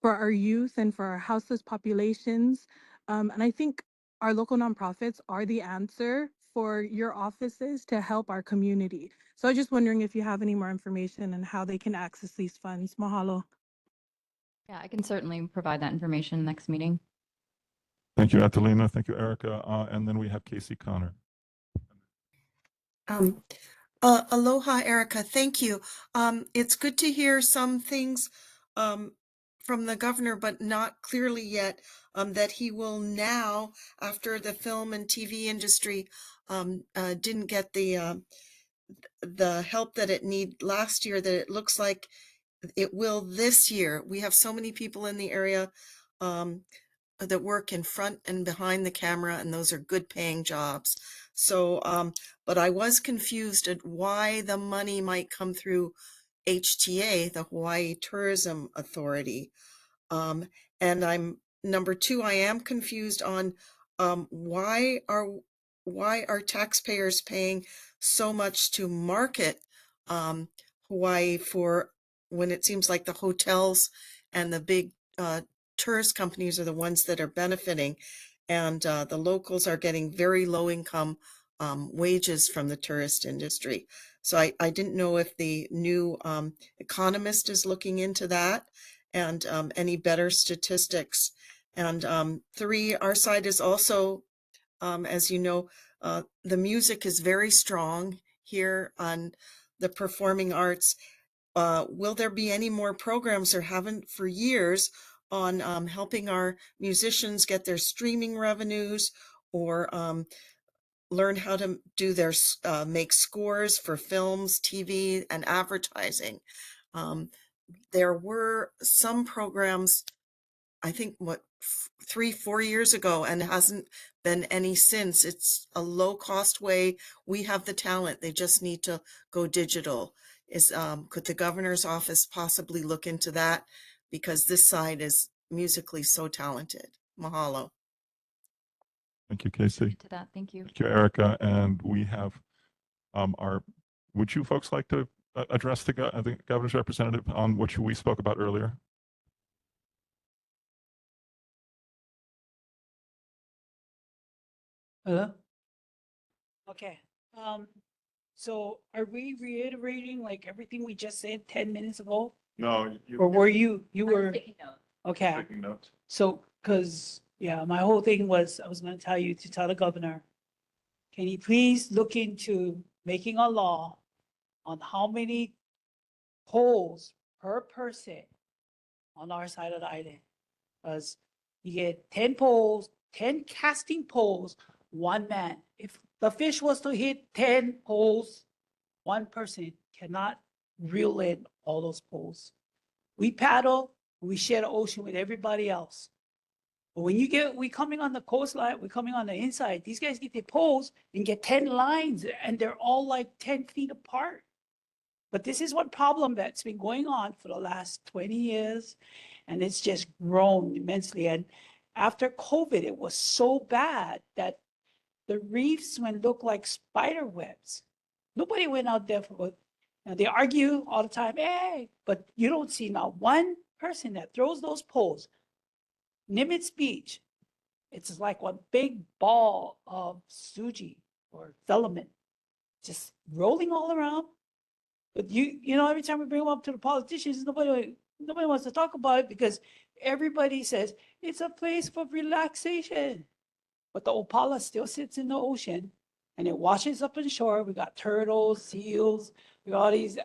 for our youth and for our houseless populations. And I think our local nonprofits are the answer for your offices to help our community. So I was just wondering if you have any more information on how they can access these funds. Mahalo. Yeah, I can certainly provide that information next meeting. Thank you, Atalina. Thank you, Erica. And then we have Casey Connor. Aloha, Erica. Thank you. It's good to hear some things from the governor, but not clearly yet, that he will now, after the film and TV industry didn't get the help that it need last year, that it looks like it will this year. We have so many people in the area that work in front and behind the camera, and those are good paying jobs. So, but I was confused at why the money might come through HTA, the Hawaii Tourism Authority. And number two, I am confused on why are taxpayers paying so much to market Hawaii for, when it seems like the hotels and the big tourist companies are the ones that are benefiting, and the locals are getting very low income wages from the tourist industry. So I didn't know if the new economist is looking into that, and any better statistics. And three, our side is also, as you know, the music is very strong here on the performing arts. Will there be any more programs, or haven't for years, on helping our musicians get their streaming revenues, or learn how to do their make scores for films, TV, and advertising? There were some programs, I think, 3-4 years ago, and hasn't been any since. It's a low cost way. We have the talent. They just need to go digital. Could the governor's office possibly look into that? Because this side is musically so talented. Mahalo. Thank you, Casey. To that, thank you. Thank you, Erica. And we have would you folks like to address the governor's representative on what we spoke about earlier? Hello? Okay, so are we reiterating like everything we just said 10 minutes ago? No, Or were you I was were, taking notes. okay, taking notes. so, cause, yeah, my whole thing was, I was gonna tell you to tell the governor, can you please look into making a law on how many poles per person on our side of the island? Cause you get 10 poles, 10 casting poles, one man. If the fish was to hit 10 poles, one person cannot reel in all those poles. We paddle, we share the ocean with everybody else. But when we coming on the coastline, we're coming on the inside, these guys get their poles and get 10 lines and they're all like 10 feet apart. But this is one problem that's been going on for the last 20 years, and it's just grown immensely. And after COVID, it was so bad that the reefs went look like spider webs. Nobody went out there for, they argue all the time, hey, but you don't see not one person that throws those poles. Nimitz Beach, it's like one big ball of suji or filament, just rolling all around. But every time we bring them up to the politicians, nobody wants to talk about it because everybody says it's a place for relaxation. But the opala still sits in the ocean and it washes up on shore. We got turtles, seals, we got all these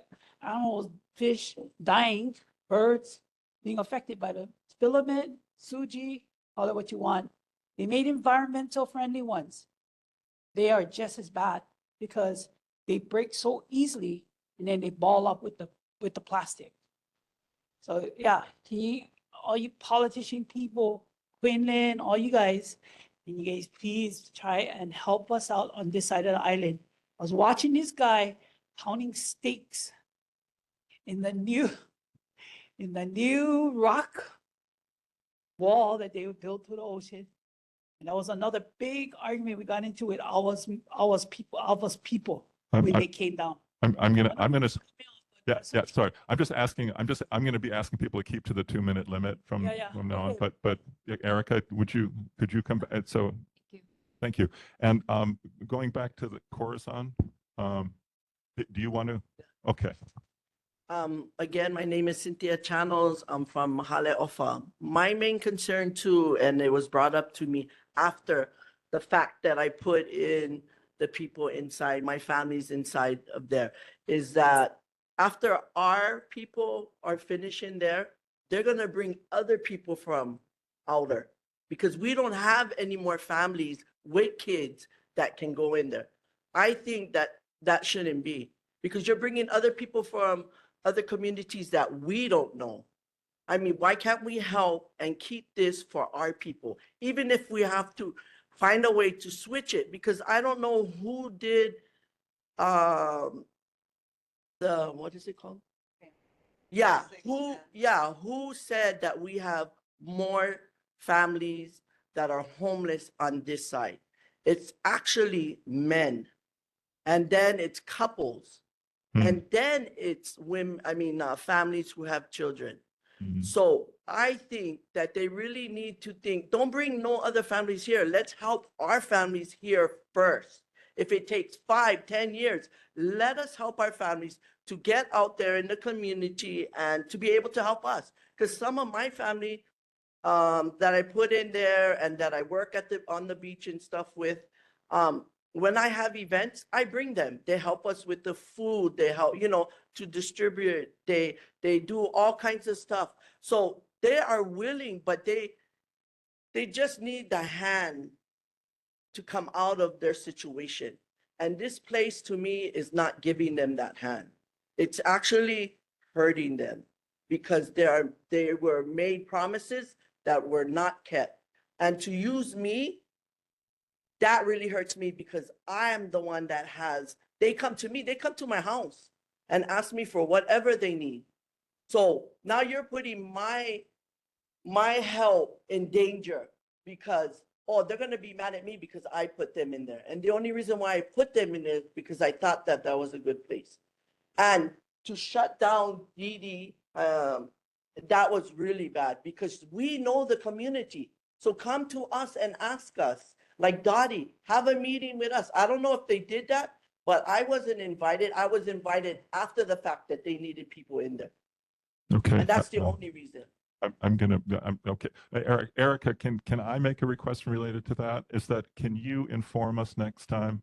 animals, fish dying, birds being affected by the filament, suji, call it what you want. They made environmental friendly ones. They are just as bad because they break so easily and then they ball up with the plastic. So yeah, all you politician people, Quinlan, all you guys, can you guys please try and help us out on this side of the island? I was watching this guy pounding steaks in the new rock wall that they built to the ocean. And that was another big argument we got into with Awas people I'm, when I'm, they came down. I'm gonna, yeah, sorry. I'm gonna be asking people to keep to the 2-minute limit from Yeah, now on. okay. But yeah, Erica, could you come back? So, Thank you. thank you. And going back to the Khorasan, do you want to? Okay. Again, my name is Cynthia Channels. I'm from Mahale Ofa. My main concern too, and it was brought up to me after the fact that I put in the people inside, my family's inside of there, is that after our people are finishing there, they're gonna bring other people from outer because we don't have any more families with kids that can go in there. I think that that shouldn't be because you're bringing other people from other communities that we don't know. I mean, why can't we help and keep this for our people? Even if we have to find a way to switch it, because I don't know who did what is it called? Yeah, who said that we have more families that are homeless on this side? It's actually men, and then it's couples, and then it's women, families who have children. So I think that they really need to think, don't bring no other families here. Let's help our families here first. If it takes 5, 10 years, let us help our families to get out there in the community and to be able to help us. Because some of my family that I put in there and that I work on the beach and stuff with, when I have events, I bring them. They help us with the food. They help, to distribute. They do all kinds of stuff. So they are willing, but they just need the hand to come out of their situation. And this place to me is not giving them that hand. It's actually hurting them because they were made promises that were not kept. And to use me, that really hurts me because I am the one that they come to my house and ask me for whatever they need. So now you're putting my help in danger because, they're going to be mad at me because I put them in there. And the only reason why I put them in there is because I thought that that was a good place. And to shut down Didi, that was really bad because we know the community. So come to us and ask us. Like Dottie, have a meeting with us. I don't know if they did that, but I wasn't invited. I was invited after the fact that they needed people in there. Okay. And that's the only reason. Okay. Erica, can I make a request related to that? Is that, can you inform us next time?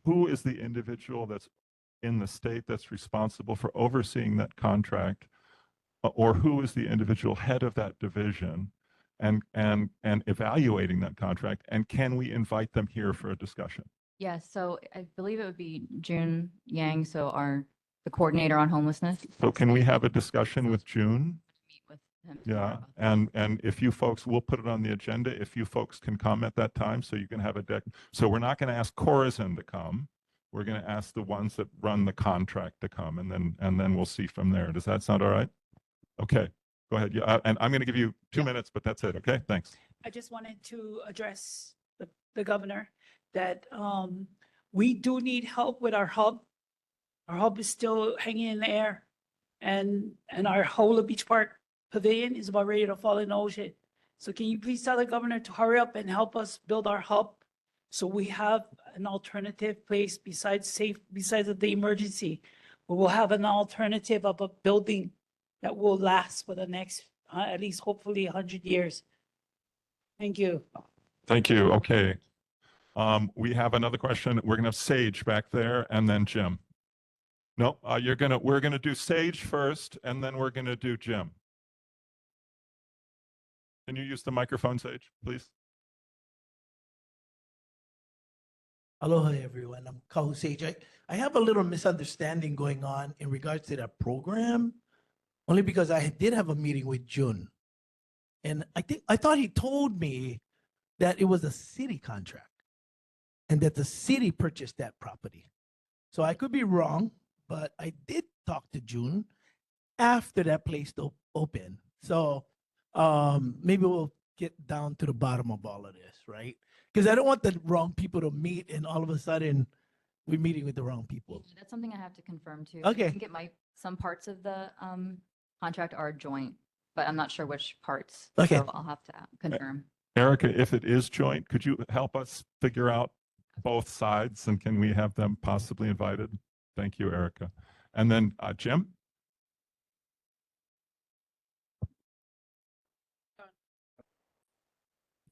Who is the individual that's in the state that's responsible for overseeing that contract? Or who is the individual head of that division and evaluating that contract? And can we invite them here for a discussion? Yes, so I believe it would be June Yang, so the coordinator on homelessness. So can we have a discussion with June? Meet with him tomorrow Yeah, about that. and if you folks, we'll put it on the agenda, if you folks can come at that time, so you can have a deck. So we're not going to ask Corazon to come. We're going to ask the ones that run the contract to come, and then we'll see from there. Does that sound all right? Okay, go ahead. Yeah, and I'm going to give you 2 minutes, but that's it. Okay, thanks. I just wanted to address the governor that we do need help with our hub. Our hub is still hanging in the air, and our whole Beach Park Pavilion is about ready to fall in the ocean. So can you please tell the governor to hurry up and help us build our hub so we have an alternative place besides of the emergency, but we'll have an alternative of a building that will last for the next at least hopefully 100 years. Thank you. Thank you. Okay. We have another question. We're going to have Sage back there, and then Jim. No, we're going to do Sage first, and then we're going to do Jim. Can you use the microphone, Sage, please? Aloha, everyone. I'm Kahu Sage. I have a little misunderstanding going on in regards to that program, only because I did have a meeting with June. And I thought he told me that it was a city contract and that the city purchased that property. So I could be wrong, but I did talk to June after that place opened. So maybe we'll get down to the bottom of all of this, right? Because I don't want the wrong people to meet and all of a sudden we're meeting with the wrong people. That's something I have to confirm too. Okay. I think some parts of the contract are joint, but I'm not sure which parts. Okay. So I'll have to confirm. Erica, if it is joint, could you help us figure out both sides, and can we have them possibly invited? Thank you, Erica. And then Jim?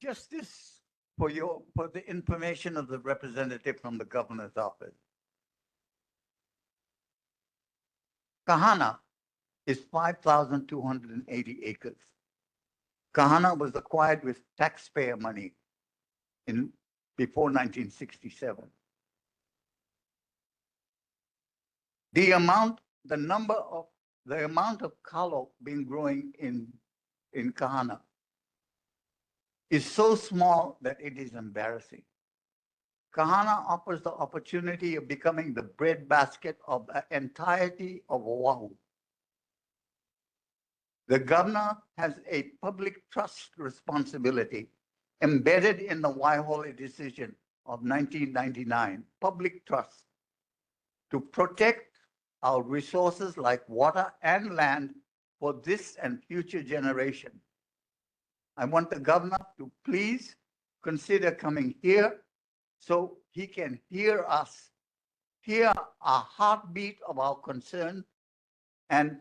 Just this for the information of the representative from the governor's office. Kahana is 5,280 acres. Kahana was acquired with taxpayer money before 1967. The amount of kalo being growing in Kahana is so small that it is embarrassing. Kahana offers the opportunity of becoming the breadbasket of the entirety of Oahu. The governor has a public trust responsibility embedded in the Waiahole decision of 1999, public trust, to protect our resources like water and land for this and future generations. I want the governor to please consider coming here so he can hear us, hear our heartbeat of our concern, and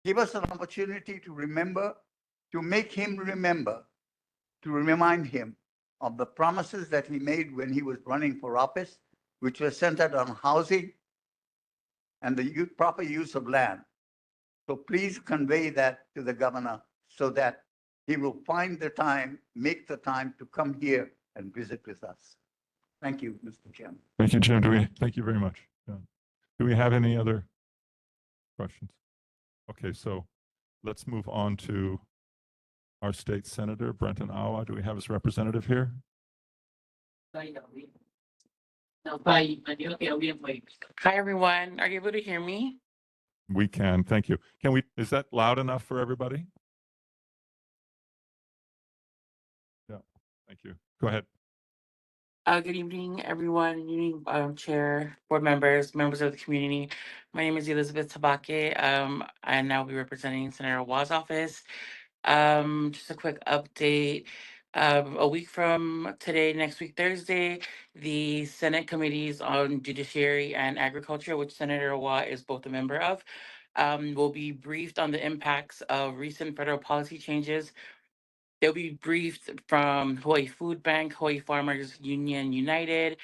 give us an opportunity to remember, to make him remember, to remind him of the promises that he made when he was running for office, which were centered on housing and the proper use of land. So please convey that to the governor so that he will find the time, make the time to come here and visit with us. Thank you, Mr. Chairman. Thank you, Jim. Thank you very much. Yeah. Do we have any other questions? Okay, so let's move on to our state senator, Brenton Awa. Do we have his representative here? Hi, everyone. Are you able to hear me? We can, thank you. Is that loud enough for everybody? Yeah, thank you. Go ahead. Good evening, everyone. Good evening, Chair, board members, members of the community. My name is Elizabeth Tabake. And I'll be representing Senator Awa's office. Just a quick update. A week from today, next week, Thursday, the Senate Committees on Judiciary and Agriculture, which Senator Watt is both a member of, will be briefed on the impacts of recent federal policy changes. They'll be briefed from Hawaii Food Bank, Hawaii Farmers Union United,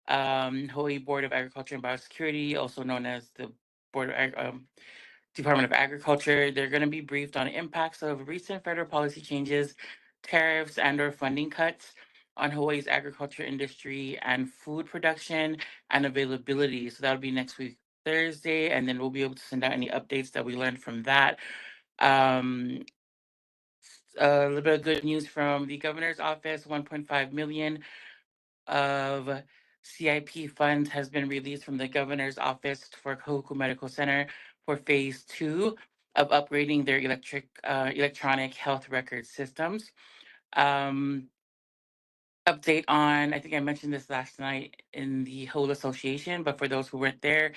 Hawaii Board of Agriculture and Biosecurity, also known as the Board of Department of Agriculture. They're going to be briefed on impacts of recent federal policy changes, tariffs, and/or funding cuts on Hawaii's agriculture industry and food production and availability. So that'll be next week, Thursday, and then we'll be able to send out any updates that we learned from that. Um, a little bit of good news from the governor's office: 1.5 million of CIP funds has been released from the governor's office for Kahuku Medical Center for phase 2 of upgrading their electronic health record systems. Update on, I think I mentioned this last night in the whole association, but for those who weren't there,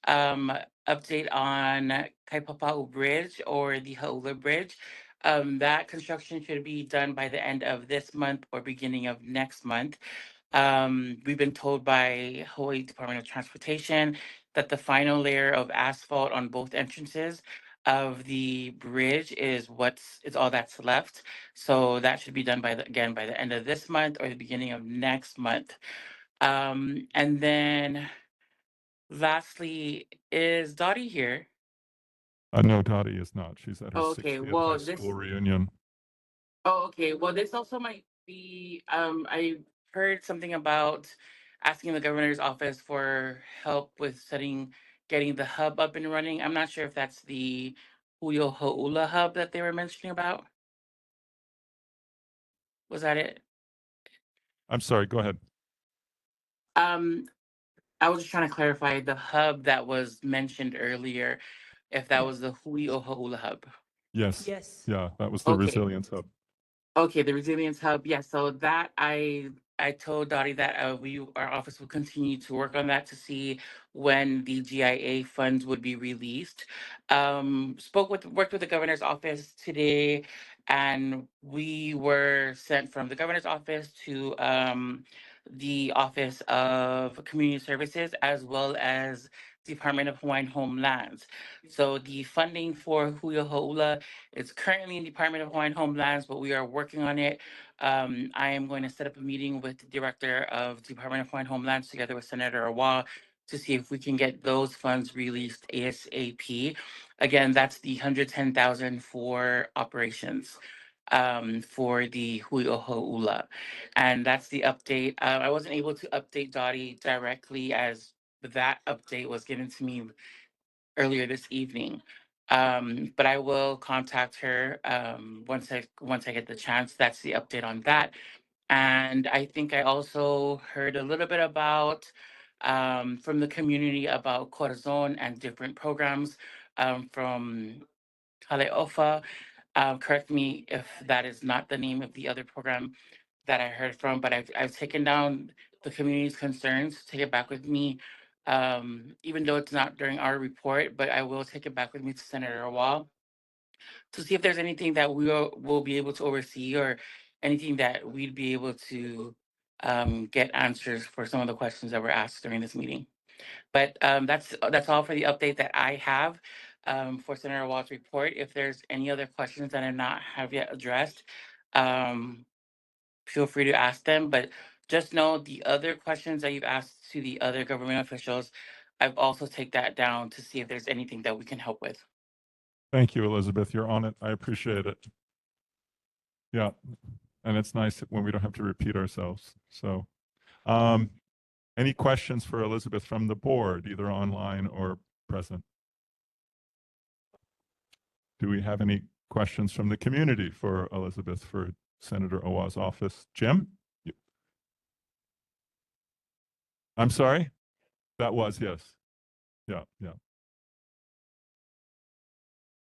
update on Kaipapa'u Bridge or the Ha'ula Bridge. That construction should be done by the end of this month or beginning of next month. We've been told by Hawaii Department of Transportation that the final layer of asphalt on both entrances of the bridge is all that's left. So that should be done by the end of this month or the beginning of next month. And then lastly, is Dottie here? No, Dottie is not. She's at her Okay, 60th well, high school reunion. Oh, okay. Well, this also might be, I heard something about asking the governor's office for help with getting the hub up and running. I'm not sure if that's the Huyo Ha'ula hub that they were mentioning about. Was that it? I'm sorry, go ahead. Um, I was just trying to clarify the hub that was mentioned earlier, if that was the Huyo Ha'ula hub. Yes. Yes. Yeah, that was the Okay. Resilience Hub. Okay, the Resilience Hub. Yeah, so that I told Dottie that our office will continue to work on that to see when the GIA funds would be released. Worked with the governor's office today, and we were sent from the governor's office to the Office of Community Services as well as Department of Hawaiian Homelands. So the funding for Huya Ha'ula is currently in Department of Hawaiian Homelands, but we are working on it. I am going to set up a meeting with the director of Department of Hawaiian Homelands together with Senator Awa to see if we can get those funds released ASAP. Again, that's the 110,000 for operations for the Hui Ula. And that's the update. I wasn't able to update Dottie directly as that update was given to me earlier this evening. But I will contact her once I get the chance. That's the update on that. And I think I also heard a little bit about from the community about Corazon and different programs from Kaleofa. Correct me if that is not the name of the other program that I heard from, but I've taken down the community's concerns, take it back with me, even though it's not during our report, but I will take it back with me to Senator Wall to see if there's anything that will be able to oversee or anything that we'd be able to get answers for some of the questions that were asked during this meeting. But that's all for the update that I have for Senator Wall's report. If there's any other questions that I not have yet addressed, feel free to ask them. But just know the other questions that you've asked to the other government officials, I've also take that down to see if there's anything that we can help with. Thank you, Elizabeth. You're on it. I appreciate it. Yeah. And it's nice when we don't have to repeat ourselves. So, any questions for Elizabeth from the board, either online or present? Do we have any questions from the community for Elizabeth for Senator Owa's office? Jim? I'm sorry? That was, yes. Yeah, yeah.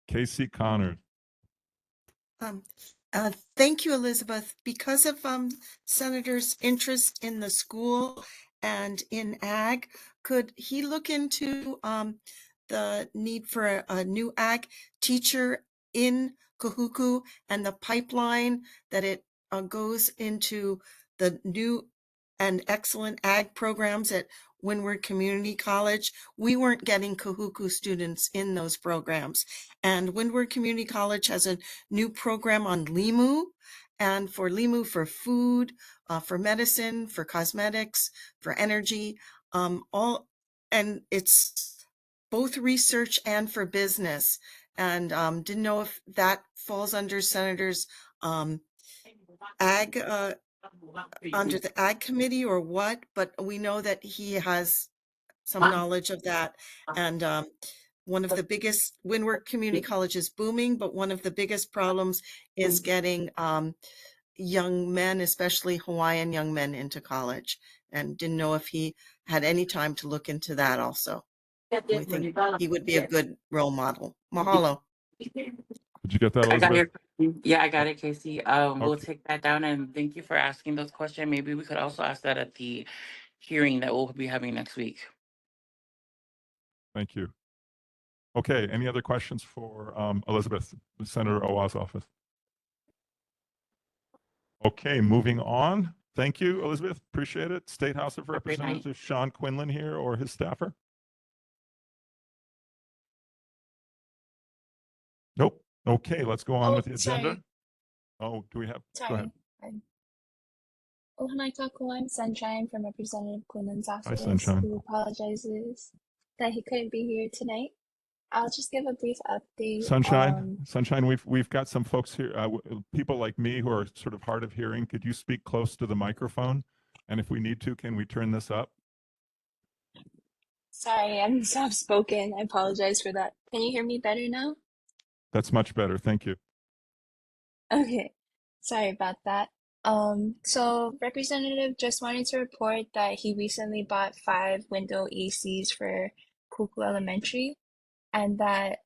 Casey Connor. Thank you, Elizabeth. Because of Senator's interest in the school and in ag, could he look into the need for a new ag teacher in Kahuku and the pipeline that it goes into the new and excellent ag programs at Windward Community College. We weren't getting Kahuku students in those programs. And Windward Community College has a new program on limu, and for limu for food, for medicine, for cosmetics, for energy, and it's both research and for business. And didn't know if that falls under Senator's ag under the ag committee or what, but we know that he has some knowledge of that. And one of the biggest, Windward Community College is booming, but one of the biggest problems is getting young men, especially Hawaiian young men, into college. And didn't know if he had any time to look into that also. We think he would be a good role model. Mahalo. Did you get that, I got Elizabeth? it. Yeah, I got it, Casey. We'll Okay. take that down, and thank you for asking those questions. Maybe we could also ask that at the hearing that we'll be having next week. Thank you. Okay, any other questions for Elizabeth, Senator Owa's office? Okay, moving on. Thank you, Elizabeth. Appreciate it. State House of Great night. Representatives, Sean Quinlan here or his staffer? Nope. Okay, let's go on Oh, with the agenda. sorry. Oh, do we have? Go Sorry. ahead. I'm Sunshine from Representative Quinlan's Hi, office, Sunshine. who apologizes that he couldn't be here tonight. I'll just give a brief update. Sunshine, we've got some folks here, people like me who are sort of hard of hearing. Could you speak close to the microphone? And if we need to, can we turn this up? Sorry, I'm soft spoken. I apologize for that. Can you hear me better now? That's much better. Thank you. Okay. Sorry about that. So Representative just wanted to report that he recently bought 5 window ACs for Kuku Elementary, and that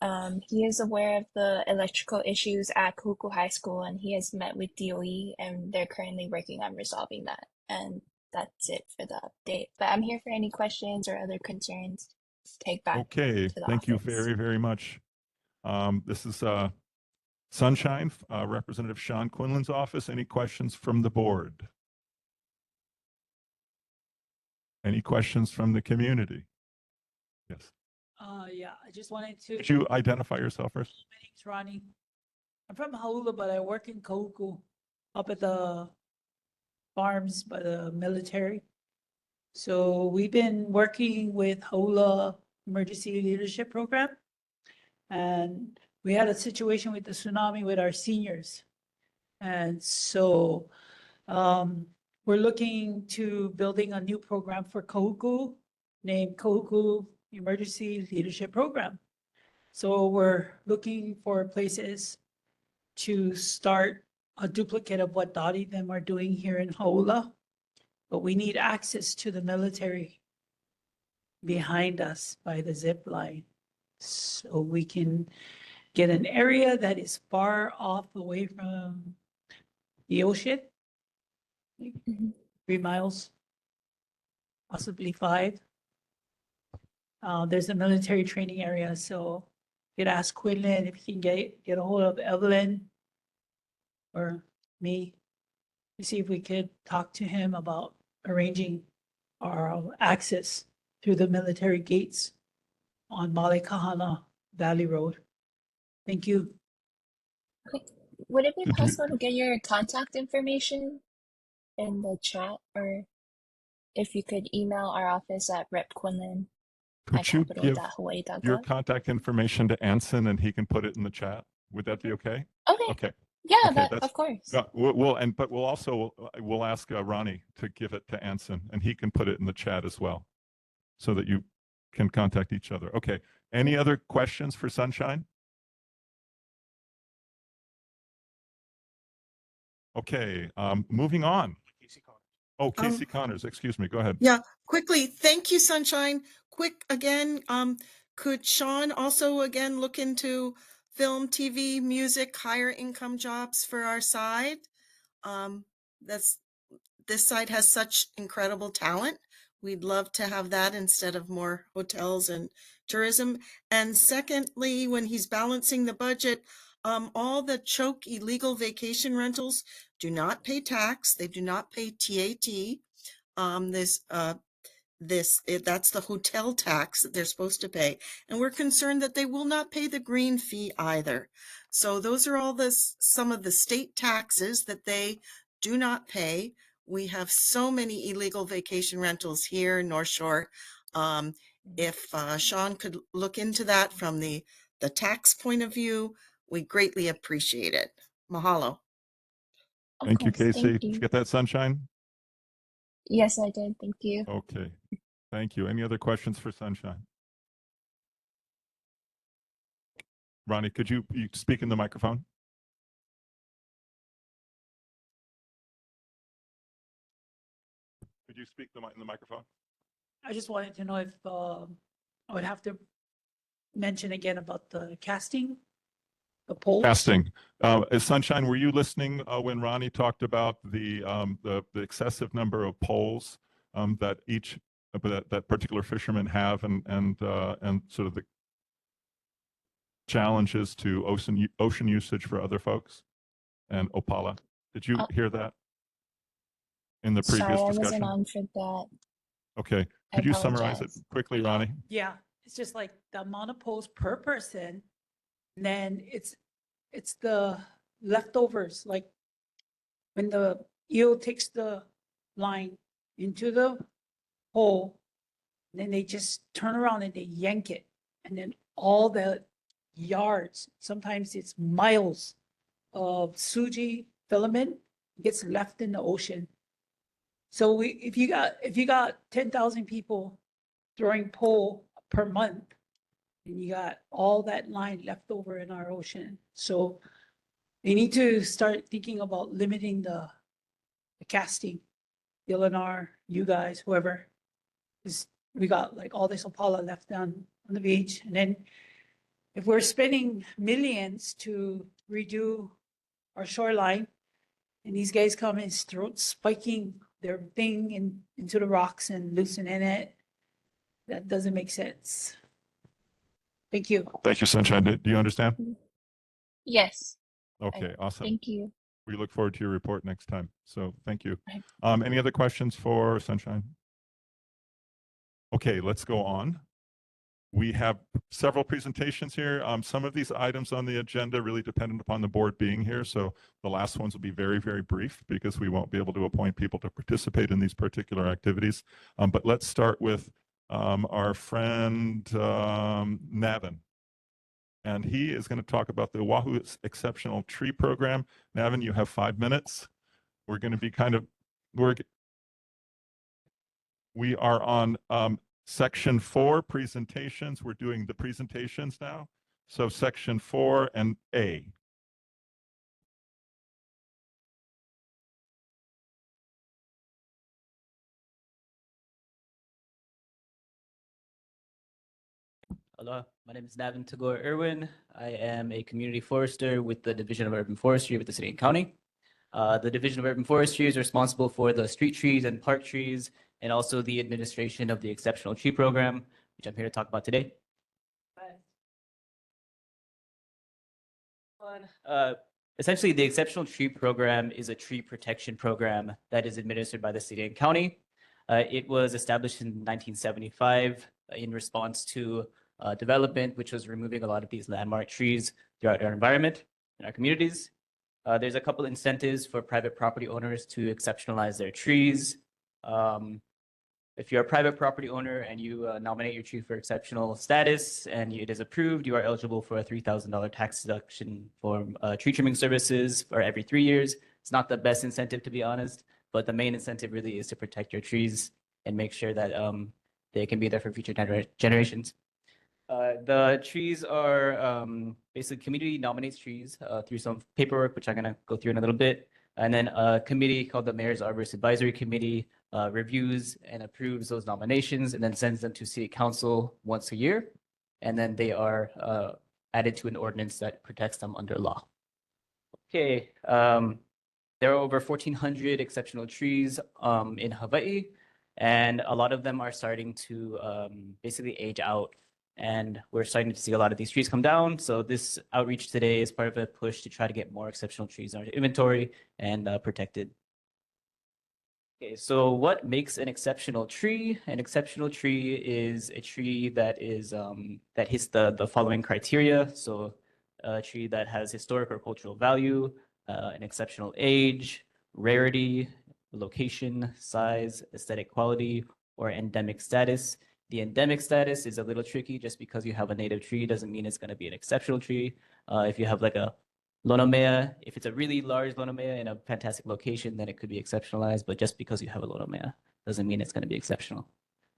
he is aware of the electrical issues at Kahuku High School, and he has met with DOE, and they're currently working on resolving that. And that's it for the update. But I'm here for any questions or other concerns. Take back Okay, to the thank you office. very, very much. This is Sunshine, Representative Sean Quinlan's office. Any questions from the board? Any questions from the community? Yes. Yeah, I just wanted to. Could you identify yourself first? My name's Ronnie. I'm from Hauula, but I work in Kahuku, up at the farms by the military. So we've been working with Hauula Emergency Leadership Program. And we had a situation with the tsunami with our seniors. And so we're looking to building a new program for Kahuku named Kahuku Emergency Leadership Program. So we're looking for places to start a duplicate of what Dottie them are doing here in Hauula, but we need access to the military behind us by the zip line, so we can get an area that is far off away from the ocean, 3 miles, possibly 5. There's a military training area, so you'd ask Quinlan if he can get a hold of Evelyn or me to see if we could talk to him about arranging our access through the military gates on Malekahana Valley Road. Thank you. Okay. Would it be possible to get your contact information in the chat, or if you could email our office at repquinlan@capital.hawaii.gov? Could you give your contact information to Anson and he can put it in the chat? Would that be okay? Okay. Okay. Yeah, Okay, that, that's- of course. Yeah, but we'll also we'll ask Ronnie to give it to Anson and he can put it in the chat as well, so that you can contact each other. Okay. Any other questions for Sunshine? Okay, moving on. Oh, Casey Connors, excuse me. Go ahead. Yeah, quickly. Thank you, Sunshine. Quick again. Could Sean also again look into film, TV, music, higher income jobs for our side? This side has such incredible talent. We'd love to have that instead of more hotels and tourism. And secondly, when he's balancing the budget, All the choke illegal vacation rentals do not pay tax. They do not pay TAT. That's the hotel tax that they're supposed to pay. And we're concerned that they will not pay the green fee either. So those are all some of the state taxes that they do not pay. We have so many illegal vacation rentals here in North Shore. If Sean could look into that from the tax point of view, we greatly appreciate it. Mahalo. Of Thank you, course. Casey. Thank Did you you. get that, Sunshine? Yes, I did. Thank you. Okay. Thank you. Any other questions for Sunshine? Ronnie, could you speak in the microphone? Could you speak in the microphone? I just wanted to know if I would have to mention again about the casting, the polls. Casting. Sunshine, were you listening when Ronnie talked about the excessive number of polls that each that particular fishermen have and sort of the challenges to ocean usage for other folks and Opala? Did you hear that in the Sorry, previous I wasn't discussion? on for that. Okay. I Could you summarize it apologize. quickly, Ronnie? Yeah, it's just like the amount of polls per person, and then it's the leftovers, like when the eel takes the line into the hole, then they just turn around and they yank it, and then all the yards, sometimes it's miles of suji filament gets left in the ocean. So if you got 10,000 people throwing pole per month, and you got all that line left over in our ocean. So they need to start thinking about limiting the casting. Eleanor, you guys, whoever, is we got like all this opala left on the beach, and then if we're spending millions to redo our shoreline, and these guys come and start spiking their thing into the rocks and loosening it, that doesn't make sense. Thank you. Thank you, Sunshine. Do you understand? Yes. Okay, awesome. Thank you. We look forward to your report next time. So thank you. Right. Any other questions for Sunshine? Okay, let's go on. We have several presentations here. Some of these items on the agenda really dependent upon the board being here. So the last ones will be very, very brief because we won't be able to appoint people to participate in these particular activities. But let's start with our friend Navin. And he is going to talk about the Oahu Exceptional Tree Program. Navin, you have 5 minutes. We're going to be we are on section 4 presentations. We're doing the presentations now. So section 4 and A. Hello, my name is Navin Tagore Irwin. I am a community forester with the Division of Urban Forestry with the City and County. The Division of Urban Forestry is responsible for the street trees and park trees, and also the administration of the Exceptional Tree Program, which I'm here to talk about today. Essentially, the Exceptional Tree Program is a tree protection program that is administered by the City and County. It was established in 1975 in response to development, which was removing a lot of these landmark trees throughout our environment and our communities. There's a couple incentives for private property owners to exceptionalize their trees. If you're a private property owner and you nominate your tree for exceptional status and it is approved, you are eligible for a $3,000 tax deduction for tree trimming services for every 3 years. It's not the best incentive, to be honest, but the main incentive really is to protect your trees and make sure that they can be there for future generations. The trees are basically community nominates trees through some paperwork, which I'm going to go through in a little bit. And then a committee called the Mayor's Arborist Advisory Committee reviews and approves those nominations and then sends them to City Council once a year. And then they are added to an ordinance that protects them under law. Okay, there are over 1,400 exceptional trees in Hawaii, and a lot of them are starting to basically age out. And we're starting to see a lot of these trees come down. So this outreach today is part of a push to try to get more exceptional trees in our inventory and protected. Okay, so what makes an exceptional tree? An exceptional tree is a tree that is that hits the following criteria. So a tree that has historic or cultural value, an exceptional age, rarity, location, size, aesthetic quality, or endemic status. The endemic status is a little tricky. Just because you have a native tree doesn't mean it's going to be an exceptional tree. If you have like a Lonomea, if it's a really large Lonomea in a fantastic location, then it could be exceptionalized. But just because you have a Lonomea doesn't mean it's going to be exceptional.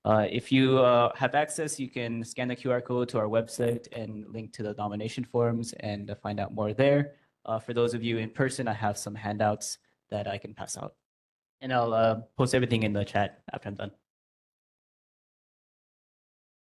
If you have access, you can scan the QR code to our website and link to the nomination forms and find out more there. For those of you in person, I have some handouts that I can pass out. And I'll post everything in the chat after I'm done.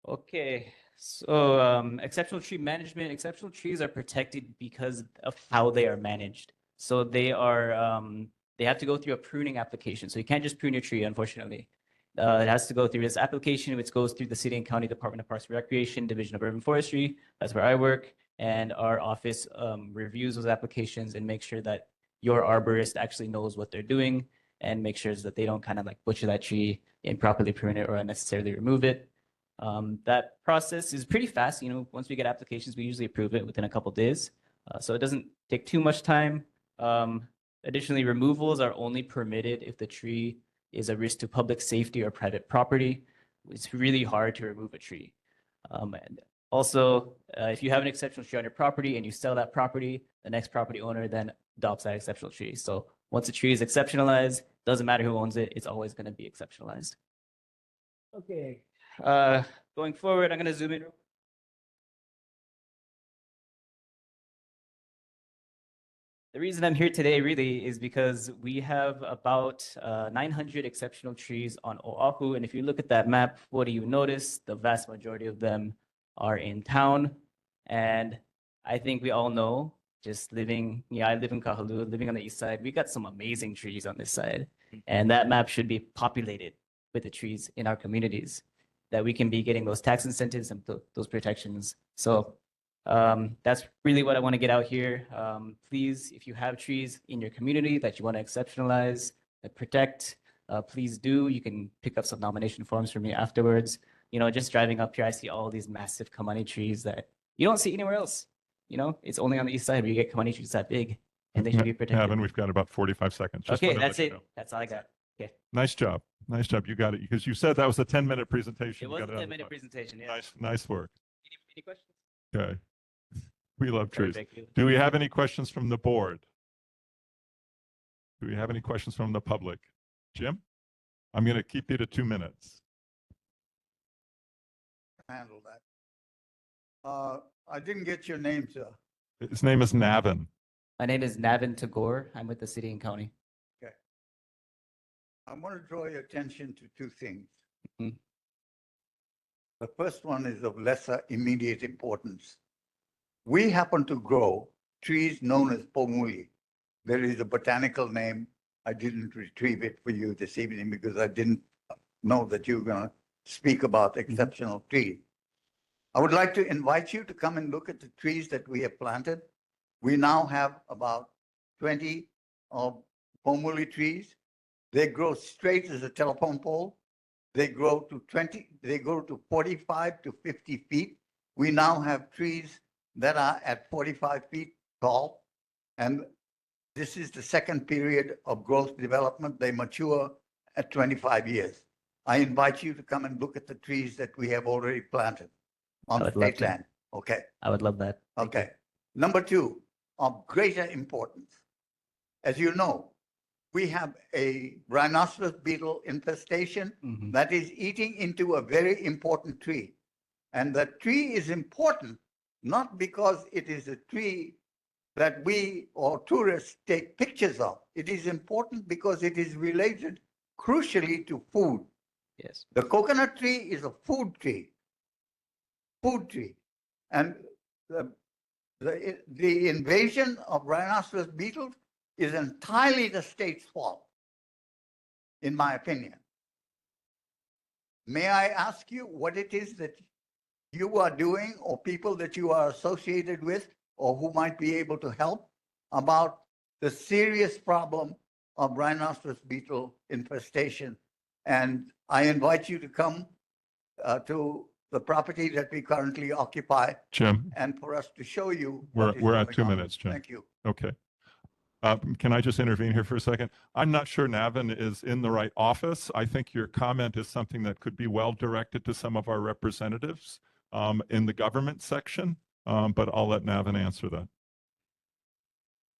Okay, so exceptional tree management. Exceptional trees are protected because of how they are managed. So they have to go through a pruning application. So you can't just prune your tree, unfortunately. It has to go through this application, which goes through the City and County Department of Parks and Recreation, Division of Urban Forestry. That's where I work. And our office reviews those applications and makes sure that your arborist actually knows what they're doing and make sure that they don't kind of like butcher that tree, improperly prune it, or unnecessarily remove it. That process is pretty fast. You know, once we get applications, we usually approve it within a couple days. So it doesn't take too much time. Additionally, removals are only permitted if the tree is a risk to public safety or private property. It's really hard to remove a tree. And also, if you have an exceptional tree on your property and you sell that property, the next property owner then adopts that exceptional tree. So once a tree is exceptionalized, doesn't matter who owns it, it's always going to be exceptionalized. Okay. Going forward, I'm going to zoom in. The reason I'm here today really is because we have about 900 exceptional trees on Oahu. And if you look at that map, what do you notice? The vast majority of them are in town. And I think we all know, just living, I live in Kahalua, living on the east side, we got some amazing trees on this side. And that map should be populated with the trees in our communities, that we can be getting those tax incentives and those protections. So that's really what I want to get out here. Please, if you have trees in your community that you want to exceptionalize, protect, please do. You can pick up some nomination forms from me afterwards. You know, just driving up here, I see all these massive kamani trees that you don't see anywhere else. You know, it's only on the east side where you get kamani trees that big, and they should be protected. Kevin, we've got about 45 seconds. Just Okay, wanted to that's let you it. know. That's all I got. Okay. Nice job. Nice job. You got it. Because you said that was a 10-minute presentation. It You was got a it 10-minute out. presentation. Yeah. Nice work. Any questions? Okay. We love trees. Perfect. Do we have any questions from the board? Do we have any questions from the public? Jim? I'm going to keep you to 2 minutes. Handle that. I didn't get your name, sir. His name is Navin. My name is Navin Tagore. I'm with the City and County. Okay. I want to draw your attention to two things. Mhm. The first one is of lesser immediate importance. We happen to grow trees known as pomuli. There is a botanical name. I didn't retrieve it for you this evening because I didn't know that you were going to speak about exceptional trees. I would like to invite you to come and look at the trees that we have planted. We now have about 20 pomuli trees. They grow straight as a telephone pole. They grow to 45 to 50 feet. We now have trees that are at 45 feet tall. And this is the second period of growth development. They mature at 25 years. I invite you to come and look at the trees that we have already planted on state land. Okay. I would love that. Okay. Number two, of greater importance. As you know, we have a rhinoceros beetle infestation that is eating into a very important tree. And the tree is important not because it is a tree that we or tourists take pictures of. It is important because it is related crucially to food. Yes. The coconut tree is a food tree. And the invasion of rhinoceros beetles is entirely the state's fault, in my opinion. May I ask you what it is that you are doing or people that you are associated with or who might be able to help about the serious problem of rhinoceros beetle infestation. And I invite you to come to the property that we currently occupy Jim, and for us to show you. we're what is we're at going 2 on. minutes, Jim. Thank you. Okay. Can I just intervene here for a second? I'm not sure Navin is in the right office. I think your comment is something that could be well directed to some of our representatives in the government section, but I'll let Navin answer that.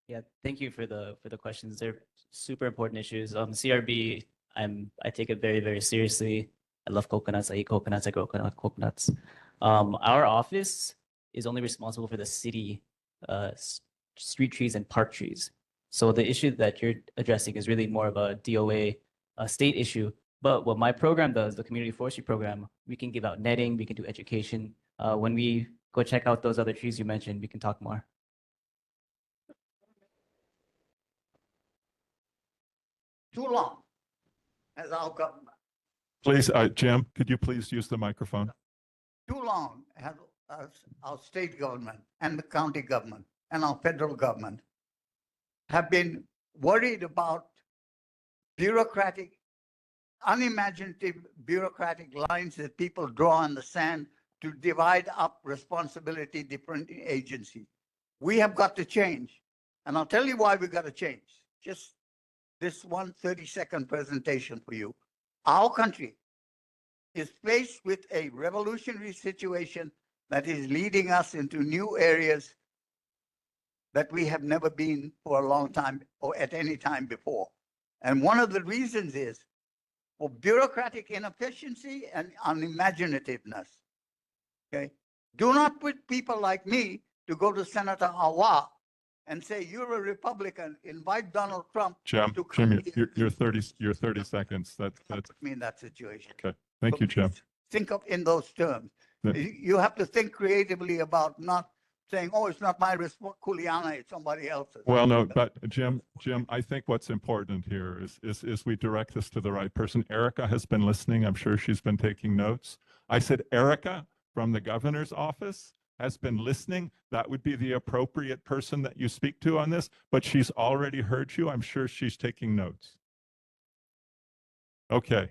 Yeah, thank you for the questions. They're super important issues. CRB, I take it very, very seriously. I love coconuts. I eat coconuts. I grow coconuts. Our office is only responsible for the city street trees and park trees. So the issue that you're addressing is really more of a DOA state issue. But what my program does, the community forestry program, we can give out netting, we can do education. When we go check out those other trees you mentioned, we can talk more. Too long as our government, Please, Jim, could you please use the microphone? too long has our state government and the county government and our federal government have been worried about bureaucratic, unimaginative bureaucratic lines that people draw in the sand to divide up responsibility different agencies. We have got to change. And I'll tell you why we got to change. Just this 1 30-second presentation for you. Our country is faced with a revolutionary situation that is leading us into new areas that we have never been for a long time or at any time before. And one of the reasons is for bureaucratic inefficiency and unimaginativeness. Okay? Do not put people like me to go to Senator Awa and say, you're a Republican, invite Donald Trump Jim, to come Jim, you're 30 seconds. That's put me in that situation. okay. Thank you, Jim. Think of in those terms. You have to think creatively about not saying, oh, it's not my Kuliana, it's somebody else's. Well, no, but Jim, I think what's important here is we direct this to the right person. Erica has been listening. I'm sure she's been taking notes. I said, Erica from the governor's office has been listening. That would be the appropriate person that you speak to on this, but she's already heard you. I'm sure she's taking notes. Okay.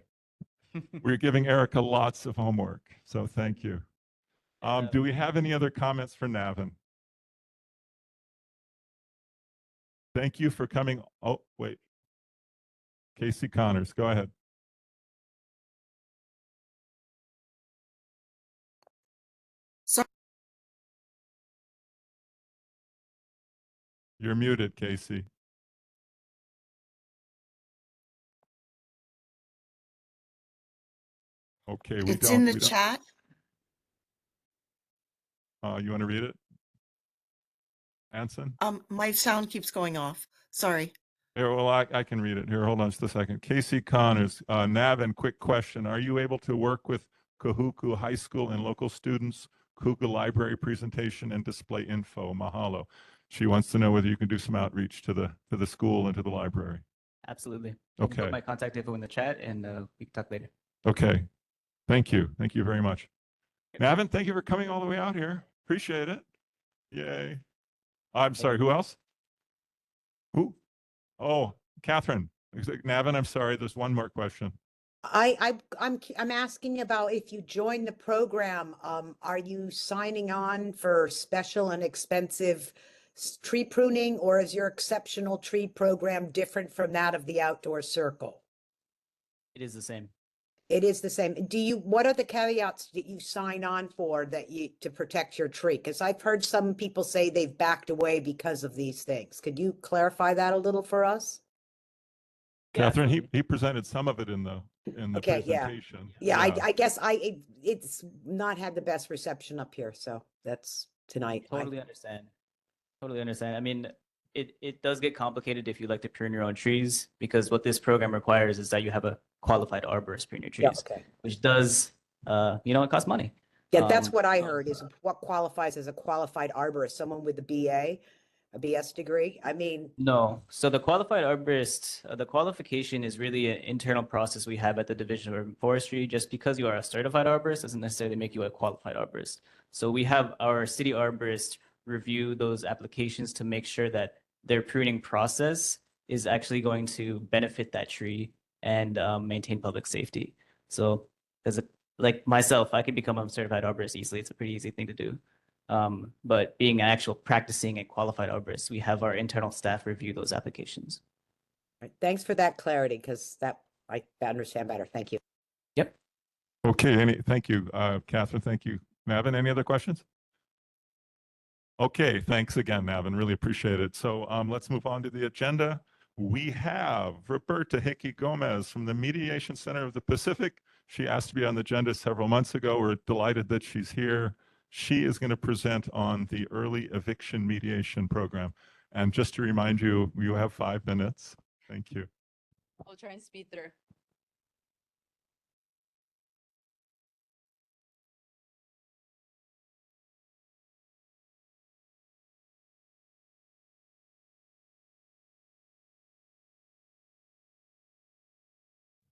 We're giving Erica lots of homework, so thank you. Do we have any other comments for Navin? Thank you for coming. Oh, wait. Casey Connors, go ahead. So You're muted, Casey. Okay, it's in the chat. You want to read it? Anson? My sound keeps going off. Sorry. Here, well, I can read it. Here, hold on just a second. Casey Connors, Navin, quick question. Are you able to work with Kahuku High School and local students, Kahuku Library presentation and display info? Mahalo. She wants to know whether you can do some outreach to the school and to the library. Absolutely. Okay. Put my contact info in the chat and we can talk later. Okay. Thank you. Thank you very much. Navin, thank you for coming all the way out here. Appreciate it. Yay. I'm sorry, who else? Who? Oh, Catherine. Navin, I'm sorry, there's one more question. I'm asking about if you join the program, are you signing on for special and expensive tree pruning, or is your exceptional tree program different from that of the outdoor circle? It is the same. It is the same. What are the caveats that you sign on for to protect your tree? Because I've heard some people say they've backed away because of these things. Could you clarify that a little for us? Catherine, he presented some of it in the Okay, presentation. Yeah. I guess it's not had the best reception up here, so that's tonight. Totally understand. Totally understand. I mean, it does get complicated if you like to prune your own trees, because what this program requires is that you have a qualified arborist prune your trees, which does, it costs money. Yeah, that's what I heard is what qualifies as a qualified arborist, someone with a BA. a BS degree? I mean, No. So the qualified arborist, the qualification is really an internal process we have at the Division of Urban Forestry. Just because you are a certified arborist doesn't necessarily make you a qualified arborist. So we have our city arborist review those applications to make sure that their pruning process is actually going to benefit that tree and maintain public safety. So as a, like myself, I can become a certified arborist easily. It's a pretty easy thing to do. But being an actual practicing and qualified arborist, we have our internal staff review those applications. right, thanks for that clarity, because that I understand better. Thank you. Yep. Okay, thank you, Catherine. Thank you, Navin. Any other questions? Okay, thanks again, Navin. Really appreciate it. So let's move on to the agenda. We have Roberta Hickey Gomez from the Mediation Center of the Pacific. She asked to be on the agenda several months ago. We're delighted that she's here. She is going to present on the early eviction mediation program. And just to remind you, you have 5 minutes. Thank you. I'll try and speed through.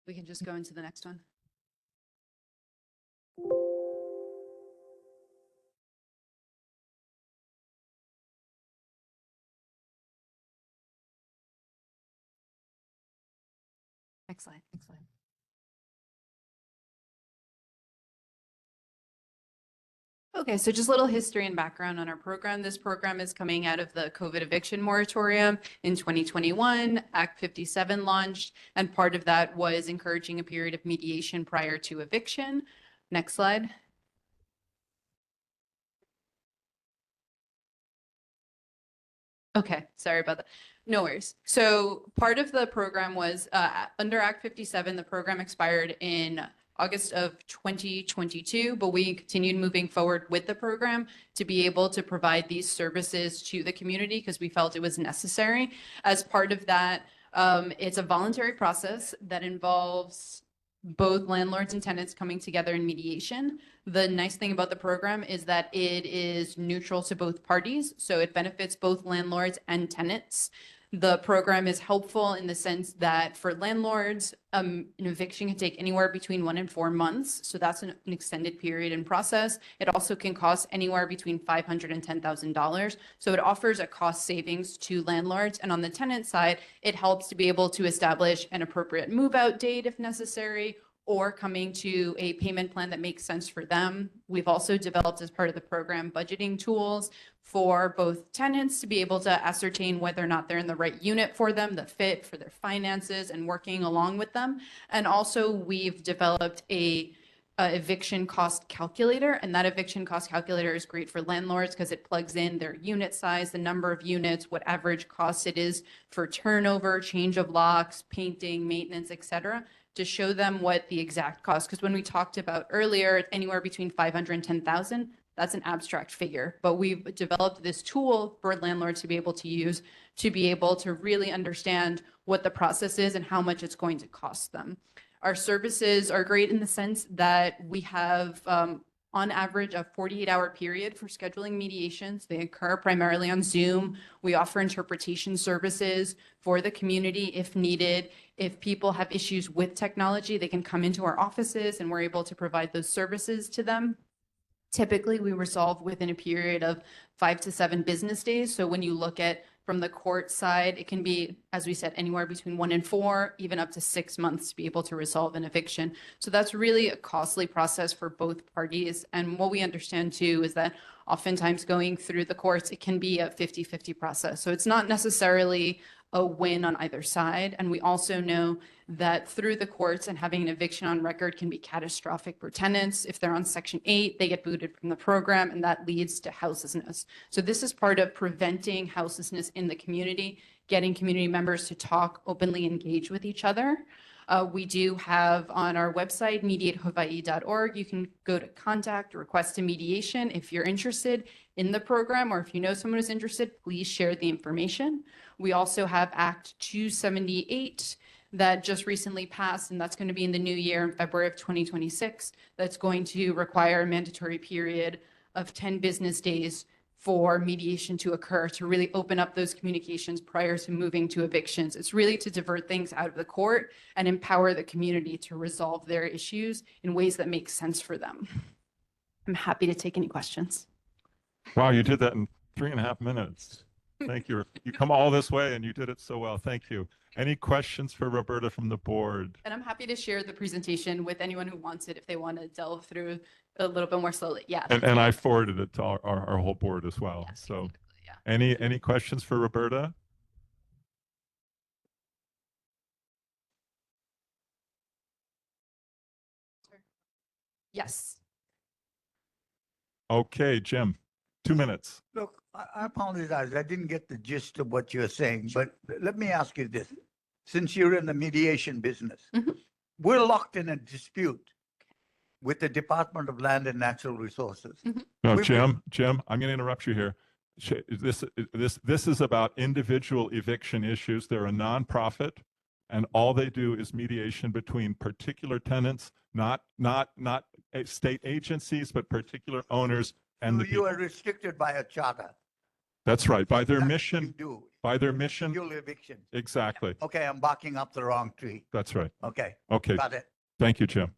We can just go into the next one. Next slide, next slide. Okay, so just a little history and background on our program. This program is coming out of the COVID eviction moratorium in 2021. Act 57 launched, and part of that was encouraging a period of mediation prior to eviction. Next slide. Okay, sorry about that. No worries. So part of the program was under Act 57, the program expired in August of 2022, but we continued moving forward with the program to be able to provide these services to the community because we felt it was necessary. As part of that, it's a voluntary process that involves both landlords and tenants coming together in mediation. The nice thing about the program is that it is neutral to both parties, so it benefits both landlords and tenants. The program is helpful in the sense that for landlords, an eviction can take anywhere between 1 and 4 months. So that's an extended period in process. It also can cost anywhere between $500 and $10,000. So it offers a cost savings to landlords. And on the tenant side, it helps to be able to establish an appropriate move out date if necessary, or coming to a payment plan that makes sense for them. We've also developed as part of the program budgeting tools for both tenants to be able to ascertain whether or not they're in the right unit for them, the fit for their finances, and working along with them. And also we've developed a eviction cost calculator, and that eviction cost calculator is great for landlords because it plugs in their unit size, the number of units, what average cost it is for turnover, change of locks, painting, maintenance, etc., to show them what the exact cost. Because when we talked about earlier, anywhere between 500 and 10,000, that's an abstract figure. But we've developed this tool for landlords to be able to use to be able to really understand what the process is and how much it's going to cost them. Our services are great in the sense that we have on average a 48-hour period for scheduling mediations. They occur primarily on Zoom. We offer interpretation services for the community if needed. If people have issues with technology, they can come into our offices and we're able to provide those services to them. Typically, we resolve within a period of 5 to 7 business days. So when you look at from the court side, it can be, as we said, anywhere between 1 and 4, even up to 6 months to be able to resolve an eviction. So that's really a costly process for both parties. And what we understand too is that oftentimes going through the courts, it can be a 50-50 process. So it's not necessarily a win on either side. And we also know that through the courts and having an eviction on record can be catastrophic for tenants. If they're on Section 8, they get booted from the program, and that leads to houselessness. So this is part of preventing houselessness in the community, getting community members to talk, openly engage with each other. We do have on our website, mediatehawaii.org, you can go to contact, request a mediation. If you're interested in the program, or if you know someone who's interested, please share the information. We also have Act 278 that just recently passed, and that's going to be in the new year in February of 2026. That's going to require a mandatory period of 10 business days for mediation to occur, to really open up those communications prior to moving to evictions. It's really to divert things out of the court and empower the community to resolve their issues in ways that make sense for them. I'm happy to take any questions. Wow, you did that in 3.5 minutes. Thank you. You come all this way and you did it so well. Thank you. Any questions for Roberta from the board? And I'm happy to share the presentation with anyone who wants it if they want to delve through a little bit more slowly. Yeah. And I forwarded it to our whole board as well. Yes, So exactly, yeah. any questions for Roberta? Yes. Okay, Jim, 2 minutes. Look, I apologize. I didn't get the gist of what you're saying, but let me ask you this. Since you're in the mediation business, we're locked in a dispute with the Department of Land and Natural Resources. No, We- Jim, I'm going to interrupt you here. This is about individual eviction issues. They're a nonprofit, and all they do is mediation between particular tenants, not state agencies, but particular owners and So the you people. are restricted by a charter. That's right. By their That's what mission. you do. By their mission. Fuel eviction. Exactly. Okay, I'm barking up the wrong tree. That's right. Okay. Okay. Got it. Thank you, Jim.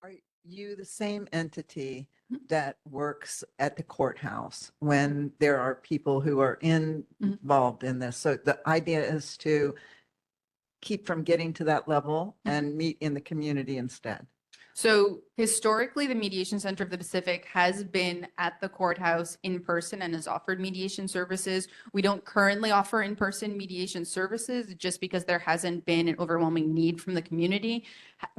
Are you the same entity that works at the courthouse when there are people who are involved in this? So the idea is to keep from getting to that level and meet in the community instead. So historically, the Mediation Center of the Pacific has been at the courthouse in person and has offered mediation services. We don't currently offer in-person mediation services just because there hasn't been an overwhelming need from the community.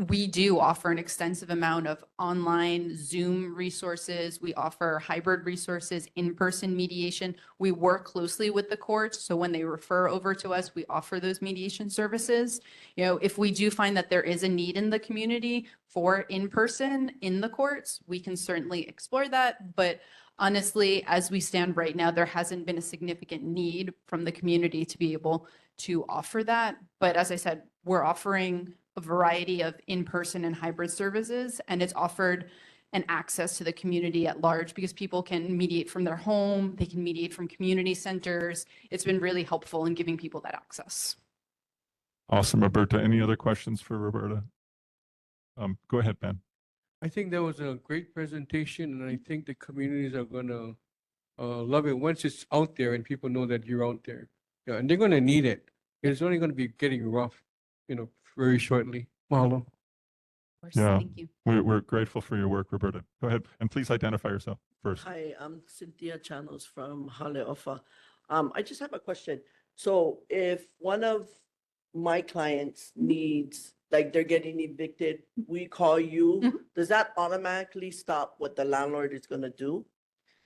We do offer an extensive amount of online Zoom resources. We offer hybrid resources, in-person mediation. We work closely with the courts. So when they refer over to us, we offer those mediation services. You know, if we do find that there is a need in the community for in-person in the courts, we can certainly explore that. But honestly, as we stand right now, there hasn't been a significant need from the community to be able to offer that. But as I said, we're offering a variety of in-person and hybrid services, and it's offered an access to the community at large because people can mediate from their home, they can mediate from community centers. It's been really helpful in giving people that access. Awesome, Roberta. Any other questions for Roberta? Go ahead, Ben. I think that was a great presentation, and I think the communities are gonna love it once it's out there and people know that you're out there. Yeah, and they're gonna need it. It's only gonna be getting rough, very shortly. Mahalo. Yeah, Thank you. we're grateful for your work, Roberta. Go ahead and please identify yourself first. Hi, I'm Cynthia Chanos from Haleofa. I just have a question. So if one of my clients needs, like they're getting evicted, we call you, does that automatically stop what the landlord is gonna do?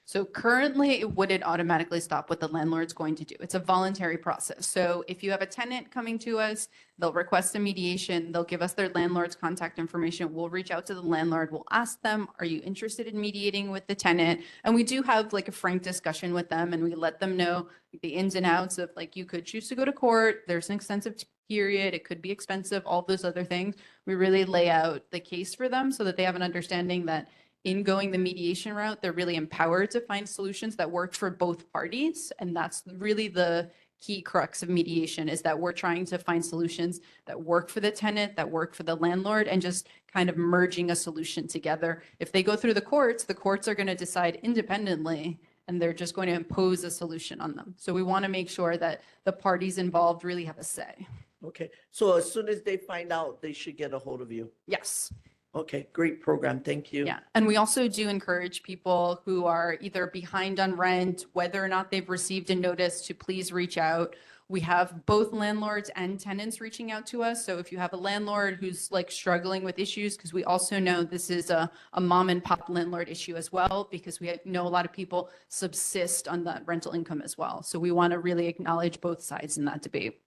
So currently, it wouldn't automatically stop what the landlord's going to do. It's a voluntary process. So if you have a tenant coming to us, they'll request a mediation, they'll give us their landlord's contact information. We'll reach out to the landlord, we'll ask them, are you interested in mediating with the tenant? And we do have like a frank discussion with them and we let them know the ins and outs of like, you could choose to go to court, there's an extensive period, it could be expensive, all those other things. We really lay out the case for them so that they have an understanding that in going the mediation route, they're really empowered to find solutions that work for both parties. And that's really the key crux of mediation, is that we're trying to find solutions that work for the tenant, that work for the landlord, and just kind of merging a solution together. If they go through the courts are going to decide independently, and they're just going to impose a solution on them. So we want to make sure that the parties involved really have a say. Okay, so as soon as they find out, they should get a hold of you. Yes. Okay, great program. Thank you. Yeah, and we also do encourage people who are either behind on rent, whether or not they've received a notice, to please reach out. We have both landlords and tenants reaching out to us. So if you have a landlord who's like struggling with issues, because we also know this is a mom and pop landlord issue as well, because we know a lot of people subsist on that rental income as well. So we want to really acknowledge both sides in that debate.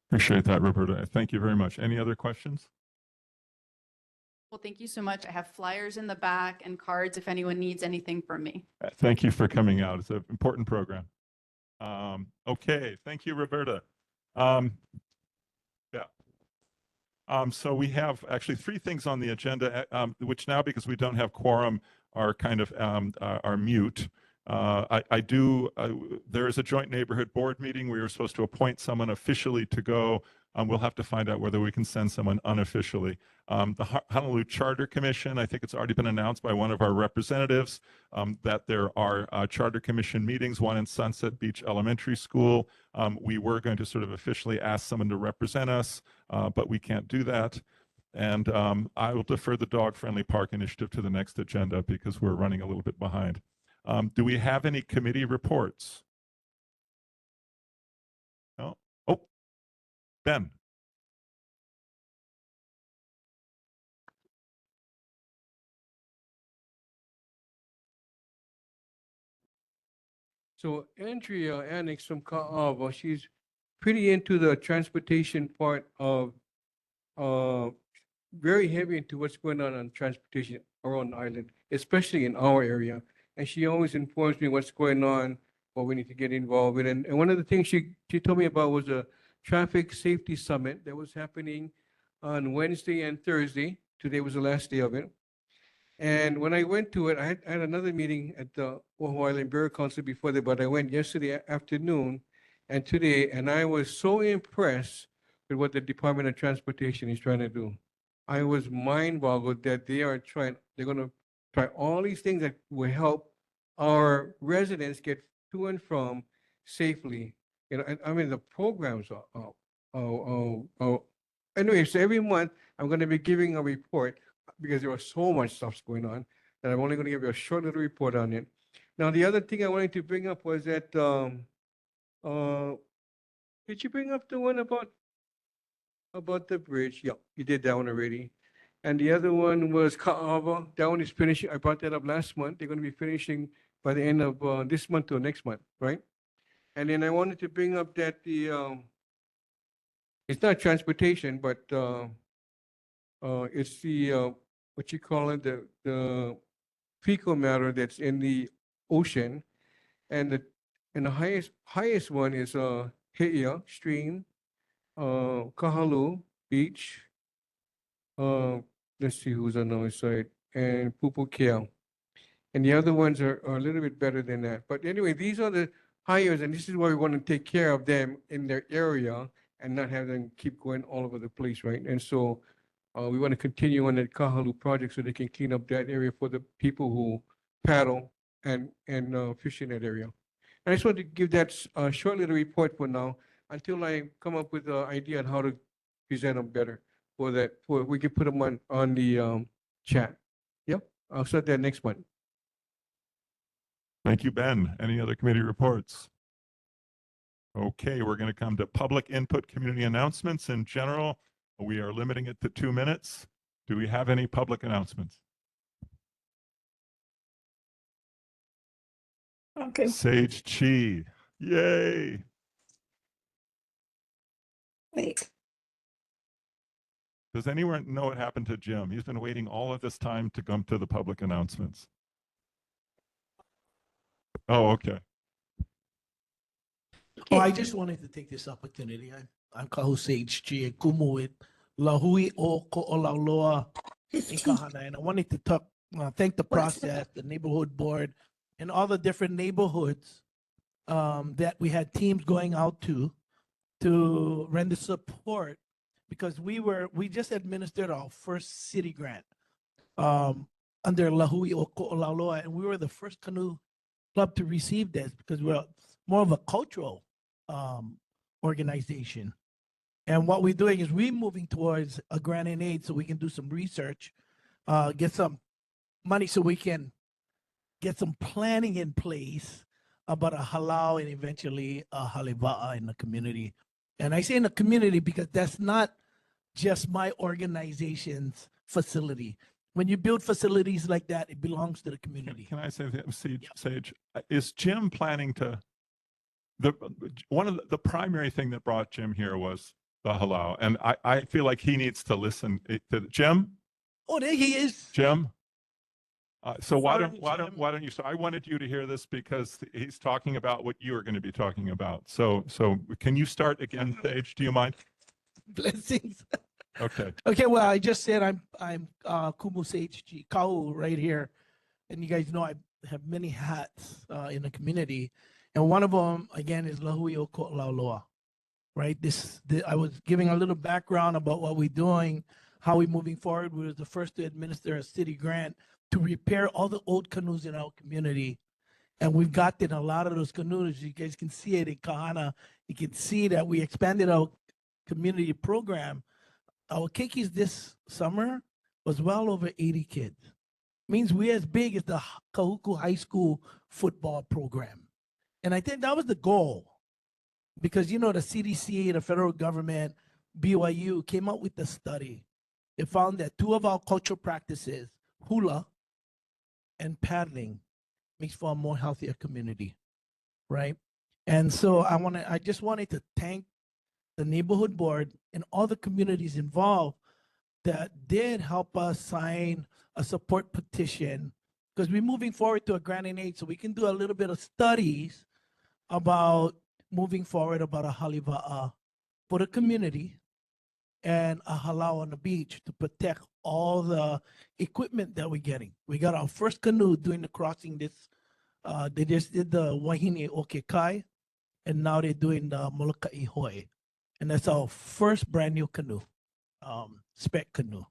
Appreciate that, Roberta. Thank you very much. Any other questions? Well, thank you so much. I have flyers in the back and cards if anyone needs anything from me. Thank you for coming out. It's an important program. Okay, thank you, Roberta. Yeah. So we have actually three things on the agenda, which now, because we don't have quorum, are kind of are mute. There is a joint neighborhood board meeting. We were supposed to appoint someone officially to go. We'll have to find out whether we can send someone unofficially. The Honolulu Charter Commission, I think it's already been announced by one of our representatives that there are Charter Commission meetings, one in Sunset Beach Elementary School. We were going to sort of officially ask someone to represent us, but we can't do that. And I will defer the dog-friendly park initiative to the next agenda because we're running a little bit behind. Do we have any committee reports? No? Oh, Ben. So Andrea Annex from Ka'ava, she's pretty into the transportation part of, very heavy into what's going on transportation around the island, especially in our area. And she always informs me what's going on, what we need to get involved in. And one of the things she told me about was a traffic safety summit that was happening on Wednesday and Thursday. Today was the last day of it. And when I went to it, I had another meeting at the Oahu Island Borough Council before that, but I went yesterday afternoon and today, and I was so impressed with what the Department of Transportation is trying to do. I was mind boggled that they're gonna try all these things that will help our residents get to and from safely. You know, and I mean, the programs anyway, so every month I'm gonna be giving a report because there was so much stuff going on that I'm only gonna give you a short little report on it. Now, the other thing I wanted to bring up was that, did you bring up the one about the bridge? Yeah, you did that one already. And the other one was Ka'ava. That one is finishing. I brought that up last month. They're going to be finishing by the end of this month or next month, right? And then I wanted to bring up that it's not transportation, but it's the what you call it, the fecal matter that's in the ocean, and the highest one is Heia Stream, Kahalu Beach. Let's see who's on the other side, and Pupukea. And the other ones are a little bit better than that. But anyway, these are the hires, and this is why we want to take care of them in their area and not have them keep going all over the place, right? And so we want to continue on that Kahalu project so they can clean up that area for the people who paddle and fish in that area. And I just want to give that short little report for now until I come up with an idea on how to present them better for that. We can put them on the chat. Yep, I'll start that next month. Thank you, Ben. Any other committee reports? Okay, we're going to come to public input community announcements. In general, we are limiting it to 2 minutes. Do we have any public announcements? Okay. Sage Chi. Yay. Wait. Does anyone know what happened to Jim? He's been waiting all of this time to come to the public announcements. Oh, okay. Oh, I just wanted to take this opportunity. I'm Kahu Sage G. Kumu with Lahui o ko olauloa in Kahana. And I wanted to thank the process, the neighborhood board, and all the different neighborhoods that we had teams going out to render support because we just administered our first city grant under Lahui o ko olauloa, and we were the first canoe club to receive this because we're more of a cultural organization. And what we're doing is we're moving towards a grant in aid so we can do some research, get some money so we can get some planning in place about a halau and eventually a haliva'a in the community. And I say in the community because that's not just my organization's facility. When you build facilities like that, it belongs to the community. Can I say that, Sage, is Jim planning to, one of the primary thing that brought Jim here was the halau. And I feel like he needs to listen to Jim. Oh, there he is. Jim. So why don't you, so I wanted you to hear this because he's talking about what you are going to be talking about. So can you start again, Sage? Do you mind? Blessings. Okay. Okay, well, I just said I'm Kumu HG Kau right here, and you guys know I have many hats in the community, and one of them again is Lahui o Olauloa, right? I was giving a little background about what we're doing, how we're moving forward. We were the first to administer a city grant to repair all the old canoes in our community, and we've gotten a lot of those canoes. You guys can see it in Kahana. You can see that we expanded our community program. Our keikis this summer was well over 80 kids. Means we're as big as the Kahuku High School football program. And I think that was the goal because, you know, the CDC, the federal government, BYU came out with the study. It found that 2 of our cultural practices, hula and paddling, makes for a more healthier community, right? And so I just wanted to thank the neighborhood board and all the communities involved that did help us sign a support petition because we're moving forward to a grant in aid so we can do a little bit of studies about moving forward about a haliva'a for the community and a halau on the beach to protect all the equipment that we're getting. We got our first canoe doing the crossing this, they just did the Wahine Okekai, and now they're doing the Molokai Hoi. And that's our first brand new canoe, spec canoe.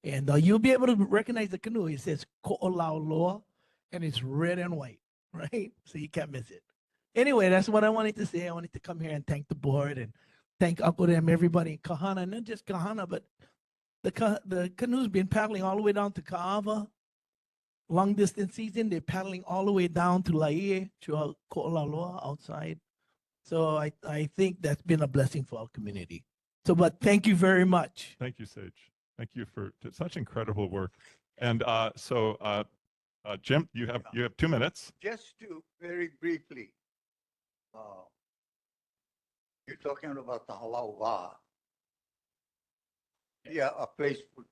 And you'll be able to recognize the canoe. It says olauloa, and it's red and white, right? So you can't miss it. Anyway, that's what I wanted to say. I wanted to come here and thank the board and thank Uncle Dem, everybody in Kahana, not just Kahana, but the canoe's been paddling all the way down to Kaava. Long distance season, they're paddling all the way down to Laie, to Ko'olaloa outside. So I think that's been a blessing for our community. So, but thank you very much. Thank you, Sage. Thank you for such incredible work. And Jim, you have 2 minutes. Just to very briefly, you're talking about the halau'a. Yeah, a place for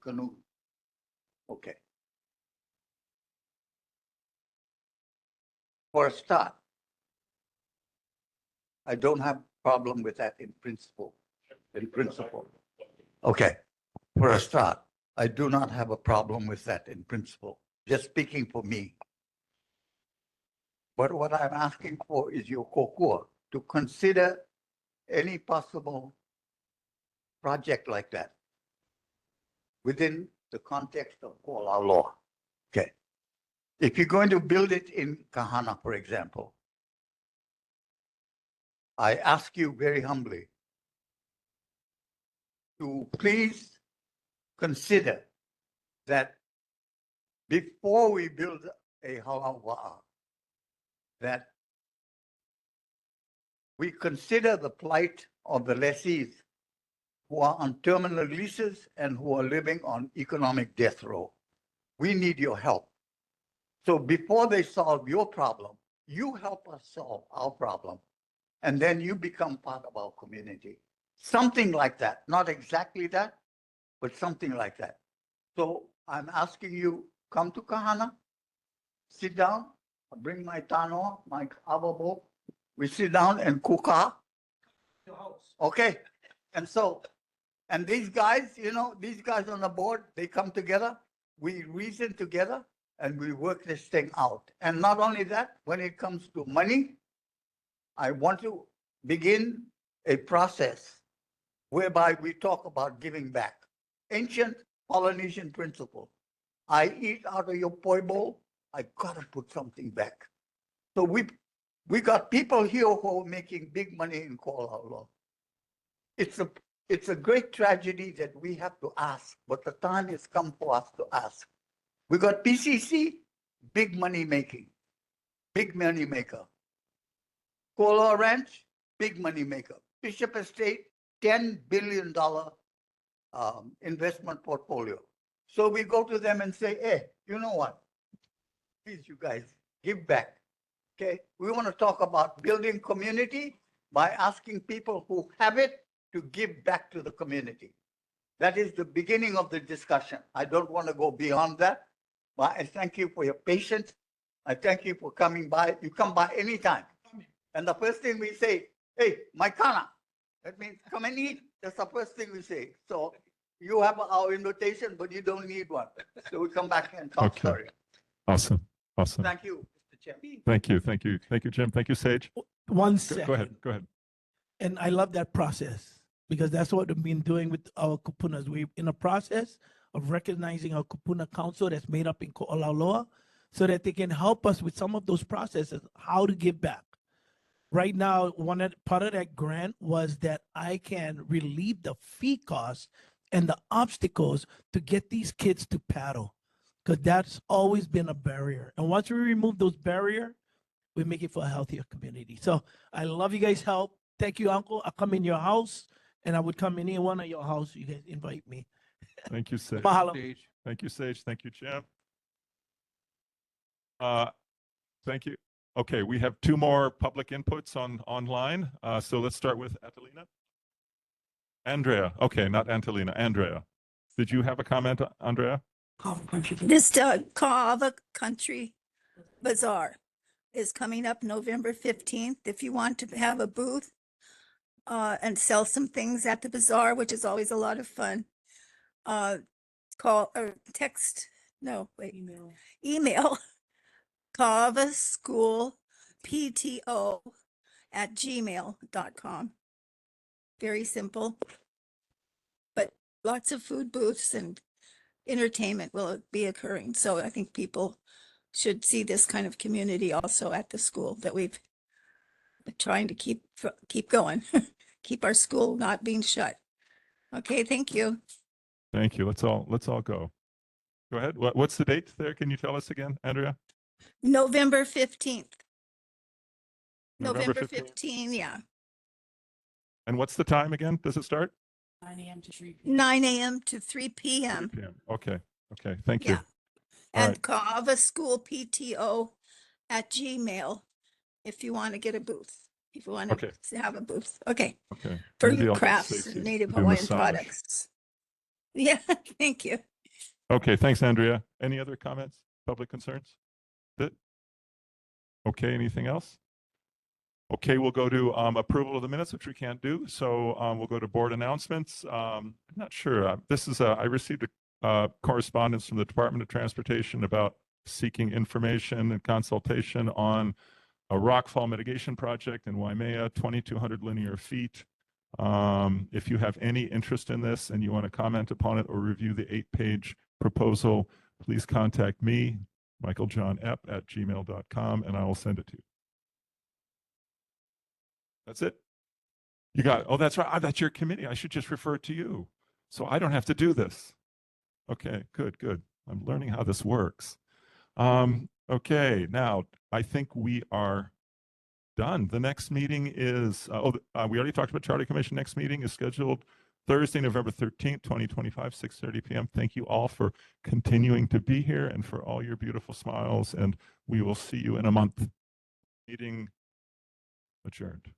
canoe. Okay. For a start, I don't have problem with that in principle. In principle. Okay. For a start, I do not have a problem with that in principle. Just speaking for me. But what I'm asking for is your kokua to consider any possible project like that within the context of our law. Okay. If you're going to build it in Kahana, for example, I ask you very humbly to please consider that before we build a halau'a, that we consider the plight of the lessees who are on terminal leases and who are living on economic death row. We need your help. So before they solve your problem, you help us solve our problem, and then you become part of our community. Something like that, not exactly that, but something like that. So I'm asking you, come to Kahana, sit down, I bring my tanoa, my avabo, we sit down and kuka. Okay, and these guys, these guys on the board, they come together, we reason together, and we work this thing out. And not only that, when it comes to money, I want to begin a process whereby we talk about giving back. Ancient Polynesian principle. I eat out of your poi bowl, I gotta put something back. So we got people here who are making big money in Kuala. It's a great tragedy that we have to ask, but the time has come for us to ask. We got PCC, big money making, big money maker. Kuala Ranch, big money maker. Bishop Estate, $10 billion investment portfolio. So we go to them and say, hey, you know what? Please, you guys, give back. Okay, we want to talk about building community by asking people who have it to give back to the community. That is the beginning of the discussion. I don't want to go beyond that, but I thank you for your patience. I thank you for coming by. You come by anytime. And the first thing we say, hey, Maikana, That means come and eat. That's the first thing we say. So you have our invitation, but you don't need one. So we come back and talk. Okay. Sorry. Awesome. Awesome. Thank you, Mr. Chairman. Thank you. Thank you. Thank you, Jim. Thank you, Sage. One Go second. ahead. Go ahead. And I love that process because that's what we've been doing with our kupunas. We're in a process of recognizing our kupuna council that's made up in olauloa so that they can help us with some of those processes, how to give back. Right now, part of that grant was that I can relieve the fee costs and the obstacles to get these kids to paddle, because that's always been a barrier. And once we remove those barriers, we make it for a healthier community. So I love you guys' help. Thank you, Uncle. I'll come in your house, and I would come in any one of your house. You guys invite me. Thank you, Sage. Mahalo. Thank you, Sage. Thank you, Jim. Thank you. Okay, we have two more public inputs online. So let's start with Adelina. Andrea. Okay, not Angelina. Andrea. Did you have a comment, Andrea? This Kaava Country Bazaar is coming up November 15th. If you want to have a booth and sell some things at the bazaar, which is always a lot of fun, call or text, no, wait, email Kaava School PTO@gmail.com. Very simple, but lots of food booths and entertainment will be occurring. So I think people should see this kind of community also at the school that we've been trying to keep going, keep our school not being shut. Okay, thank you. Thank you. Let's all go. Go ahead. What's the date there? Can you tell us again, Andrea? November 15th. November November 15th. 15, yeah. And what's the time again? Does it start? 9 a.m. to 3 p.m. 9 a.m. to 3 p.m. 3 p.m. Okay. Okay. Thank you. Yeah. All And right. Kaava School PTO@gmail if you want to get a booth. If you want to Okay. have a booth. Okay. Okay. For Maybe I'll get crafts Stacey and native to do Hawaiian massage. products. Yeah, thank you. Okay. Thanks, Andrea. Any other comments? Public concerns? That? Okay. Anything else? Okay, we'll go to approval of the minutes, which we can't do. So we'll go to board announcements. I'm not sure. I received a correspondence from the Department of Transportation about seeking information and consultation on a rockfall mitigation project in Waimea, 2,200 linear feet. If you have any interest in this and you want to comment upon it or review the 8-page proposal, please contact me, michaeljohnepp@gmail.com, and I will send it to you. That's it. You got it. Oh, that's right. That's your committee. I should just refer it to you. So I don't have to do this. Okay, good, good. I'm learning how this works. Okay, now I think we are done. The next meeting is, we already talked about Charter Commission. Next meeting is scheduled Thursday, November 13th, 2025, 6:30 p.m. Thank you all for continuing to be here and for all your beautiful smiles. And we will see you in a month. Meeting adjourned.